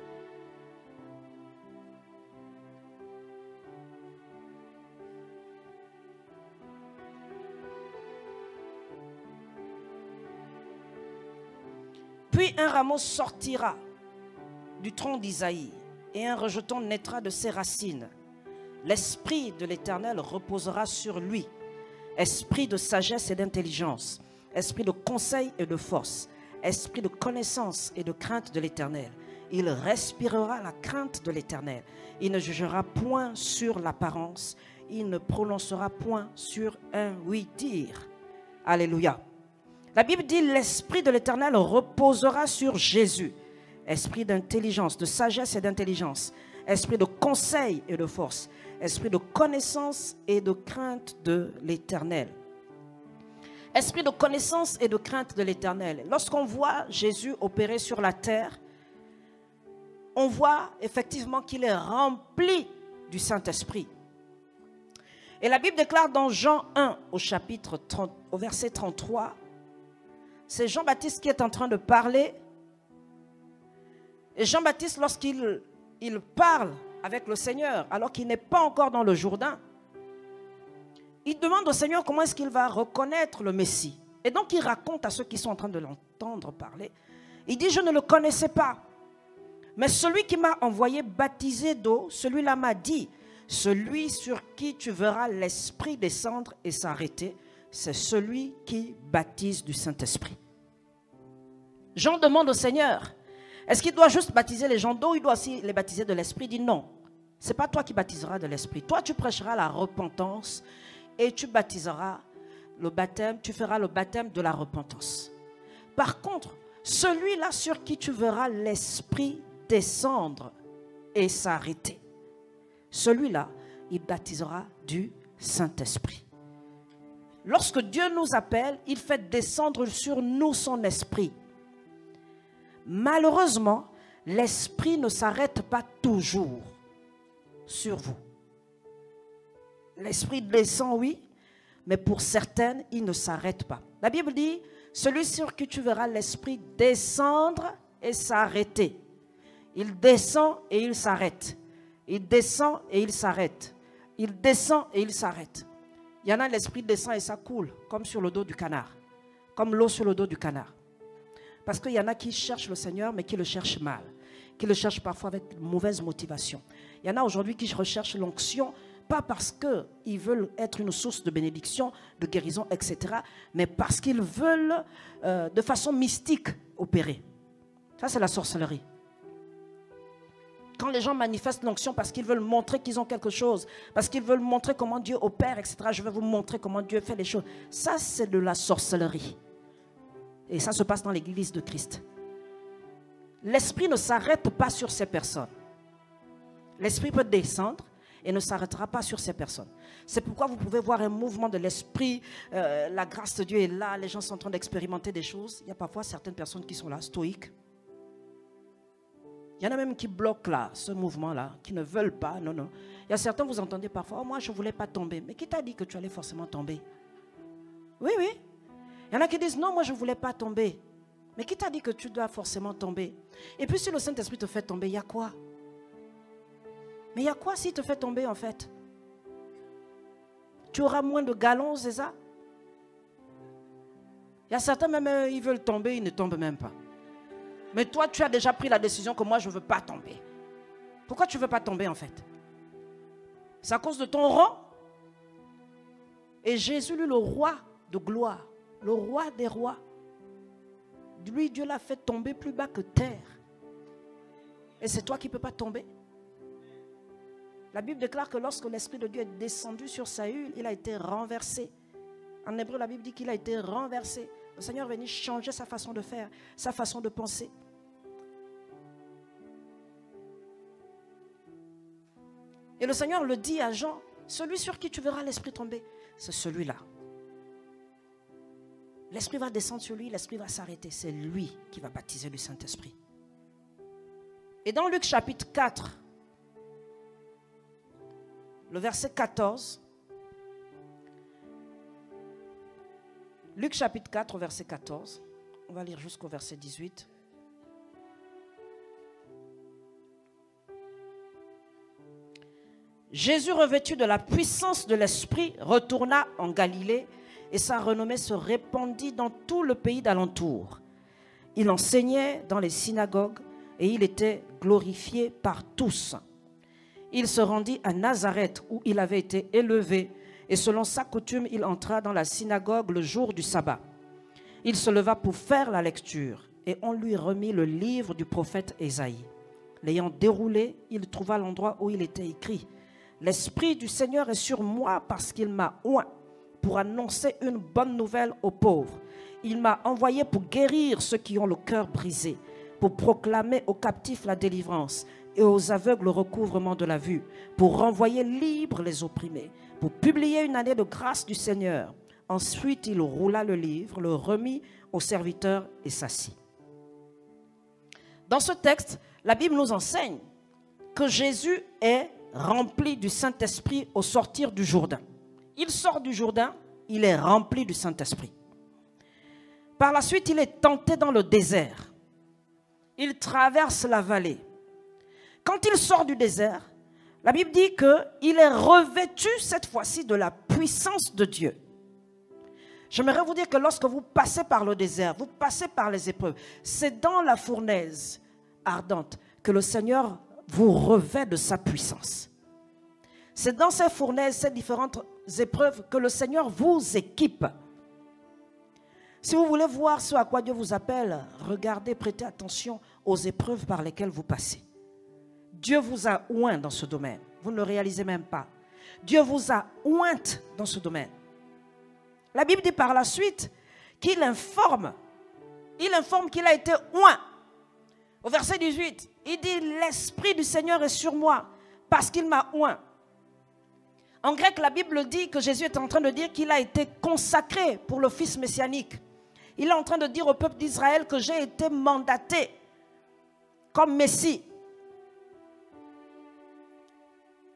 Puis un rameau sortira du tronc d'Isaïe, et un rejeton naîtra de ses racines. L'esprit de l'Éternel reposera sur lui, esprit de sagesse et d'intelligence, esprit de conseil et de force, esprit de connaissance et de crainte de l'Éternel. Il respirera la crainte de l'Éternel. Il ne jugera point sur l'apparence, il ne prononcera point sur un oui-dire. Alléluia. La Bible dit, l'esprit de l'Éternel reposera sur Jésus. Esprit d'intelligence, de sagesse et d'intelligence. Esprit de conseil et de force. Esprit de connaissance et de crainte de l'Éternel. Esprit de connaissance et de crainte de l'Éternel. Lorsqu'on voit Jésus opérer sur la terre, on voit effectivement qu'il est rempli du Saint-Esprit. Et la Bible déclare dans Jean 1 au chapitre 30, au verset 33, c'est Jean-Baptiste qui est en train de parler. Et Jean-Baptiste, lorsqu'il parle avec le Seigneur, alors qu'il n'est pas encore dans le Jourdain, il demande au Seigneur comment est-ce qu'il va reconnaître le Messie. Et donc il raconte à ceux qui sont en train de l'entendre parler. Il dit, je ne le connaissais pas. Mais celui qui m'a envoyé baptiser d'eau, celui-là m'a dit, celui sur qui tu verras l'Esprit descendre et s'arrêter, c'est celui qui baptise du Saint-Esprit. Jean demande au Seigneur, est-ce qu'il doit juste baptiser les gens d'eau ou il doit aussi les baptiser de l'Esprit? Il dit non, ce n'est pas toi qui baptiseras de l'Esprit. Toi, tu prêcheras la repentance et tu baptiseras le baptême, tu feras le baptême de la repentance. Par contre, celui-là sur qui tu verras l'Esprit descendre et s'arrêter, celui-là, il baptisera du Saint-Esprit. Lorsque Dieu nous appelle, il fait descendre sur nous son esprit. Malheureusement, l'esprit ne s'arrête pas toujours sur vous. L'esprit descend, oui, mais pour certaines, il ne s'arrête pas. La Bible dit, celui sur qui tu verras l'esprit descendre et s'arrêter. Il descend et il s'arrête. Il descend et il s'arrête. Il descend et il s'arrête. Il y en a, l'esprit descend et ça coule, comme sur le dos du canard. Comme l'eau sur le dos du canard. Parce qu'il y en a qui cherchent le Seigneur, mais qui le cherchent mal. Qui le cherchent parfois avec une mauvaise motivation. Il y en a aujourd'hui qui recherchent l'onction, pas parce qu'ils veulent être une source de bénédiction, de guérison, etc. Mais parce qu'ils veulent, de façon mystique, opérer. Ça, c'est la sorcellerie. Quand les gens manifestent l'onction parce qu'ils veulent montrer qu'ils ont quelque chose, parce qu'ils veulent montrer comment Dieu opère, etc. Je vais vous montrer comment Dieu fait les choses. Ça, c'est de la sorcellerie. Et ça se passe dans l'église de Christ. L'esprit ne s'arrête pas sur ces personnes. L'esprit peut descendre et ne s'arrêtera pas sur ces personnes. C'est pourquoi vous pouvez voir un mouvement de l'esprit. La grâce de Dieu est là. Les gens sont en train d'expérimenter des choses. Il y a parfois certaines personnes qui sont là, stoïques. Il y en a même qui bloquent là, ce mouvement-là, qui ne veulent pas. Non, non. Il y a certains, vous entendez parfois, oh, moi je ne voulais pas tomber. Mais qui t'a dit que tu allais forcément tomber? Oui, oui. Il y en a qui disent, non, moi je ne voulais pas tomber. Mais qui t'a dit que tu dois forcément tomber? Et puis si le Saint-Esprit te fait tomber, il y a quoi? Mais il y a quoi s'il te fait tomber en fait? Tu auras moins de galons, c'est ça? Il y a certains même, ils veulent tomber, ils ne tombent même pas. Mais toi, tu as déjà pris la décision que moi, je ne veux pas tomber. Pourquoi tu ne veux pas tomber en fait? C'est à cause de ton rang. Et Jésus, lui, le roi de gloire, le roi des rois, lui, Dieu l'a fait tomber plus bas que terre. Et c'est toi qui ne peux pas tomber. La Bible déclare que lorsque l'Esprit de Dieu est descendu sur Saül, il a été renversé. En hébreu, la Bible dit qu'il a été renversé. Le Seigneur est venu changer sa façon de faire, sa façon de penser. Et le Seigneur le dit à Jean, celui sur qui tu verras l'Esprit tomber, c'est celui-là. L'Esprit va descendre sur lui, l'Esprit va s'arrêter. C'est lui qui va baptiser le Saint-Esprit. Et dans Luc chapitre 4, le verset 14, Luc chapitre 4, verset 14, on va lire jusqu'au verset 18. Jésus, revêtu de la puissance de l'Esprit, retourna en Galilée et sa renommée se répandit dans tout le pays d'alentour. Il enseignait dans les synagogues et il était glorifié par tous. Il se rendit à Nazareth où il avait été élevé et selon sa coutume, il entra dans la synagogue le jour du sabbat. Il se leva pour faire la lecture et on lui remit le livre du prophète Ésaïe. L'ayant déroulé, il trouva l'endroit où il était écrit « L'Esprit du Seigneur est sur moi parce qu'il m'a oint pour annoncer une bonne nouvelle aux pauvres. Il m'a envoyé pour guérir ceux qui ont le cœur brisé, pour proclamer aux captifs la délivrance et aux aveugles le recouvrement de la vue, pour renvoyer libres les opprimés, pour publier une année de grâce du Seigneur. » Ensuite, il roula le livre, le remit au serviteur et s'assit. Dans ce texte, la Bible nous enseigne que Jésus est rempli du Saint-Esprit au sortir du Jourdain. Il sort du Jourdain, il est rempli du Saint-Esprit. Par la suite, il est tenté dans le désert. Il traverse la vallée. Quand il sort du désert, la Bible dit qu'il est revêtu cette fois-ci de la puissance de Dieu. J'aimerais vous dire que lorsque vous passez par le désert, vous passez par les épreuves, c'est dans la fournaise ardente que le Seigneur vous revêt de sa puissance. C'est dans ces fournaises, ces différentes épreuves que le Seigneur vous équipe. Si vous voulez voir ce à quoi Dieu vous appelle, regardez, prêtez attention aux épreuves par lesquelles vous passez. Dieu vous a oint dans ce domaine. Vous ne le réalisez même pas. Dieu vous a ointe dans ce domaine. La Bible dit par la suite qu'il informe. Il informe qu'il a été oint. Au verset 18, il dit « L'Esprit du Seigneur est sur moi parce qu'il m'a oint ». En grec, la Bible dit que Jésus est en train de dire qu'il a été consacré pour l'office messianique. Il est en train de dire au peuple d'Israël que j'ai été mandaté comme Messie.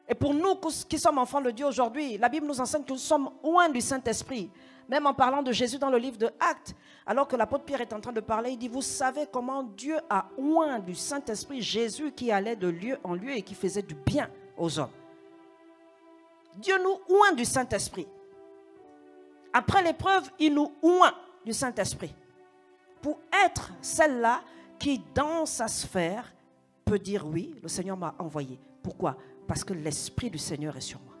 Et pour nous qui sommes enfants de Dieu aujourd'hui, la Bible nous enseigne que nous sommes oints du Saint-Esprit. Même en parlant de Jésus dans le livre de Actes, alors que l'apôtre Pierre est en train de parler, il dit, vous savez comment Dieu a oint du Saint-Esprit Jésus qui allait de lieu en lieu et qui faisait du bien aux hommes. Dieu nous oint du Saint-Esprit. Après l'épreuve, il nous oint du Saint-Esprit. Pour être celle-là qui, dans sa sphère, peut dire oui, le Seigneur m'a envoyé. Pourquoi? Parce que l'Esprit du Seigneur est sur moi.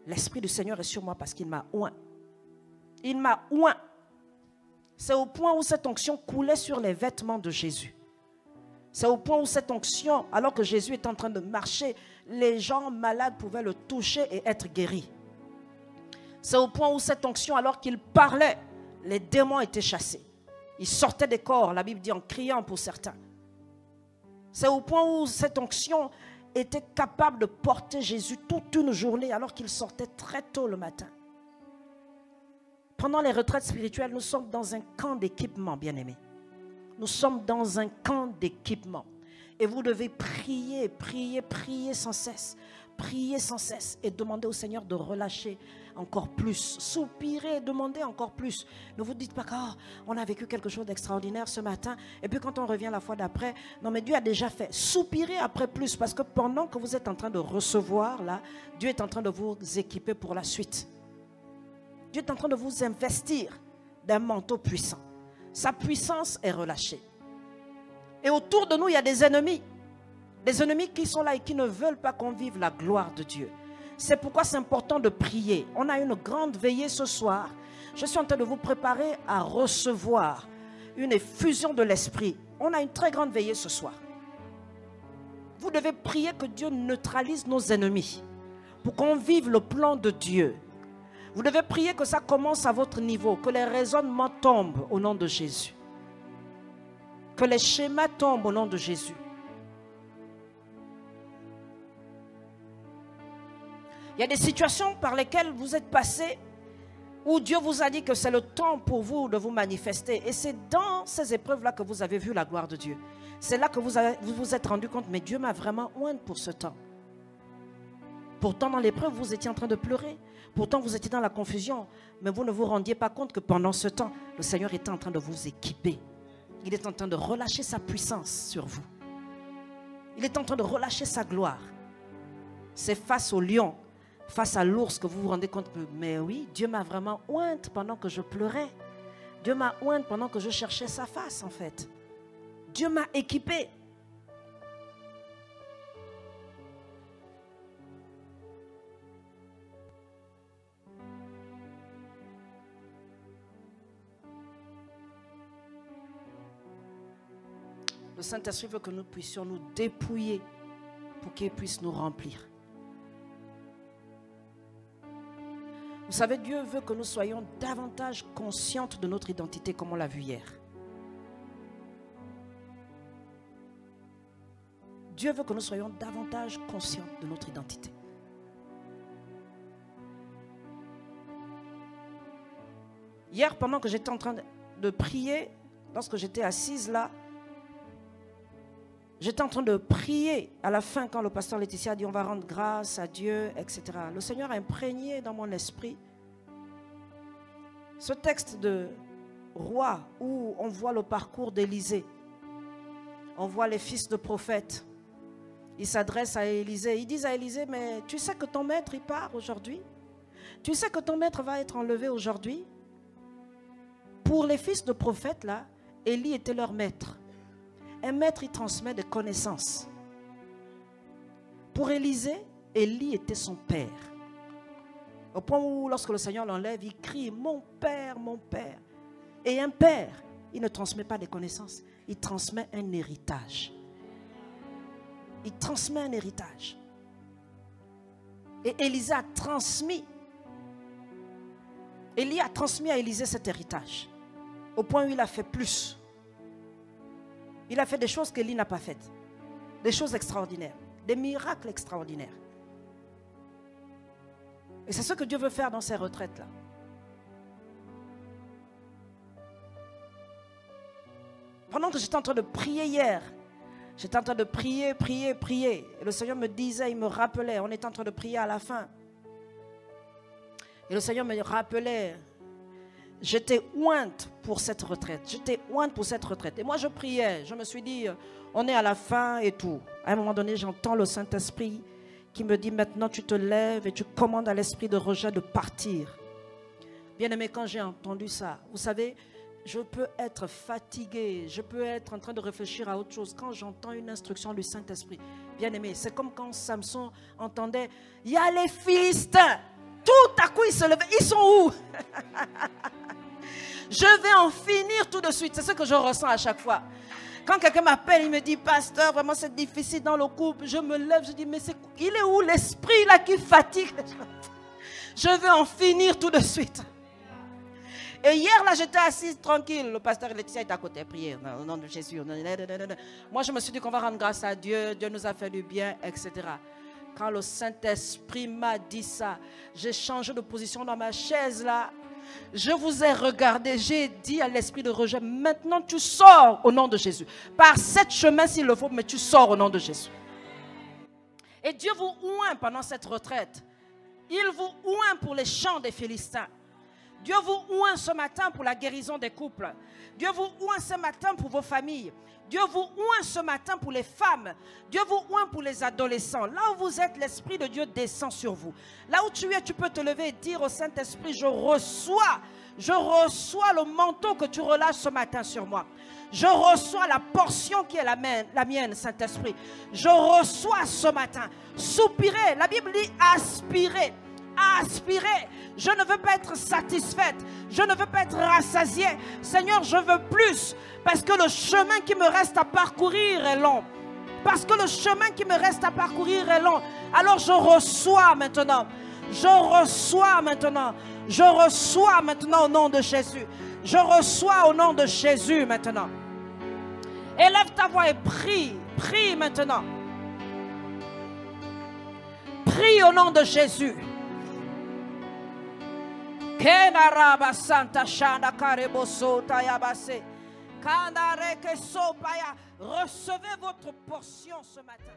L'Esprit du Seigneur est sur moi parce qu'il m'a oint. Il m'a oint. C'est au point où cette onction coulait sur les vêtements de Jésus. C'est au point où cette onction, alors que Jésus est en train de marcher, les gens malades pouvaient le toucher et être guéris. C'est au point où cette onction, alors qu'il parlait, les démons étaient chassés. Ils sortaient des corps, la Bible dit en criant pour certains. C'est au point où cette onction était capable de porter Jésus toute une journée alors qu'il sortait très tôt le matin. Pendant les retraites spirituelles, nous sommes dans un camp d'équipement, bien-aimés. Nous sommes dans un camp d'équipement. Et vous devez prier, prier, prier sans cesse. Prier sans cesse et demander au Seigneur de relâcher encore plus. Soupirer, demander encore plus. Ne vous dites pas qu'on a vécu quelque chose d'extraordinaire ce matin et puis quand on revient la fois d'après, non mais Dieu a déjà fait. Soupirez après plus parce que pendant que vous êtes en train de recevoir là, Dieu est en train de vous équiper pour la suite. Dieu est en train de vous investir d'un manteau puissant. Sa puissance est relâchée. Et autour de nous, il y a des ennemis. Des ennemis qui sont là et qui ne veulent pas qu'on vive la gloire de Dieu. C'est pourquoi c'est important de prier. On a une grande veillée ce soir. Je suis en train de vous préparer à recevoir une effusion de l'Esprit. On a une très grande veillée ce soir. Vous devez prier que Dieu neutralise nos ennemis pour qu'on vive le plan de Dieu. Vous devez prier que ça commence à votre niveau, que les raisonnements tombent au nom de Jésus. Que les schémas tombent au nom de Jésus. Il y a des situations par lesquelles vous êtes passé où Dieu vous a dit que c'est le temps pour vous de vous manifester. Et c'est dans ces épreuves-là que vous avez vu la gloire de Dieu. C'est là que vous vous êtes rendu compte, mais Dieu m'a vraiment oint pour ce temps. Pourtant, dans l'épreuve, vous étiez en train de pleurer. Pourtant, vous étiez dans la confusion. Mais vous ne vous rendiez pas compte que pendant ce temps, le Seigneur était en train de vous équiper. Il est en train de relâcher sa puissance sur vous. Il est en train de relâcher sa gloire. C'est face au lion, face à l'ours que vous vous rendez compte que, mais oui, Dieu m'a vraiment ointe pendant que je pleurais. Dieu m'a ointe pendant que je cherchais sa face, en fait. Dieu m'a équipé. Le Saint-Esprit veut que nous puissions nous dépouiller pour qu'il puisse nous remplir. Vous savez, Dieu veut que nous soyons davantage conscientes de notre identité comme on l'a vu hier. Dieu veut que nous soyons davantage conscientes de notre identité. Hier, pendant que j'étais en train de prier, lorsque j'étais assise là, j'étais en train de prier à la fin quand le pasteur Laetitia a dit on va rendre grâce à Dieu, etc. Le Seigneur a imprégné dans mon esprit ce texte de roi où on voit le parcours d'Élisée. On voit les fils de prophètes. Ils s'adressent à Élisée. Ils disent à Élisée, mais tu sais que ton maître il part aujourd'hui? Tu sais que ton maître va être enlevé aujourd'hui? Pour les fils de prophètes là, Élie était leur maître. Un maître, il transmet des connaissances. Pour Élisée, Élie était son père. Au point où, lorsque le Seigneur l'enlève, il crie, mon père, mon père. Et un père, il ne transmet pas des connaissances, il transmet un héritage. Il transmet un héritage. Et Élisée a transmis. Élie a transmis à Élisée cet héritage. Au point où il a fait plus. Il a fait des choses qu'Élie n'a pas faites. Des choses extraordinaires. Des miracles extraordinaires. Et c'est ce que Dieu veut faire dans ces retraites-là. Pendant que j'étais en train de prier hier, j'étais en train de prier. Et le Seigneur me disait, il me rappelait, on était en train de prier à la fin. Et le Seigneur me rappelait, j'étais ointe pour cette retraite. J'étais ointe pour cette retraite. Et moi, je priais. Je me suis dit, on est à la fin et tout. À un moment donné, j'entends le Saint-Esprit qui me dit, maintenant, tu te lèves et tu commandes à l'esprit de rejet de partir. Bien-aimé, quand j'ai entendu ça, vous savez, je peux être fatigué. Je peux être en train de réfléchir à autre chose. Quand j'entends une instruction du Saint-Esprit, bien-aimé, c'est comme quand Samson entendait, il y a les Philistins. Tout à coup, ils se levaient. Ils sont où? Je vais en finir tout de suite. C'est ce que je ressens à chaque fois. Quand quelqu'un m'appelle, il me dit, pasteur, vraiment c'est difficile dans le couple. Je me lève, je dis, mais il est où l'esprit là qui fatigue? Je vais en finir tout de suite. Et hier là, j'étais assise tranquille. Le pasteur Laetitia est à côté, prier au nom de Jésus. Moi, je me suis dit qu'on va rendre grâce à Dieu. Dieu nous a fait du bien, etc. Quand le Saint-Esprit m'a dit ça, j'ai changé de position dans ma chaise là. Je vous ai regardé, j'ai dit à l'esprit de rejet, maintenant tu sors au nom de Jésus. Par cet chemin s'il le faut, mais tu sors au nom de Jésus. Et Dieu vous oint pendant cette retraite. Il vous oint pour les champs des Philistins. Dieu vous oint ce matin pour la guérison des couples. Dieu vous oint ce matin pour vos familles. Dieu vous oint ce matin pour les femmes. Dieu vous oint pour les adolescents. Là où vous êtes, l'Esprit de Dieu descend sur vous. Là où tu es, tu peux te lever et dire au Saint-Esprit, je reçois le manteau que tu relâches ce matin sur moi. Je reçois la portion qui est la mienne, Saint-Esprit. Je reçois ce matin. Soupirez. La Bible dit aspirer. Aspirer. Je ne veux pas être satisfaite. Je ne veux pas être rassasiée. Seigneur, je veux plus. Parce que le chemin qui me reste à parcourir est long. Parce que le chemin qui me reste à parcourir est long. Alors je reçois maintenant. Je reçois maintenant. Je reçois maintenant au nom de Jésus. Je reçois au nom de Jésus maintenant. Élève ta voix et prie. Prie maintenant. Prie au nom de Jésus. Kenaraba Santa Shanda Kareboso Tayabase. Kandareke Sopaya. Recevez votre portion ce matin.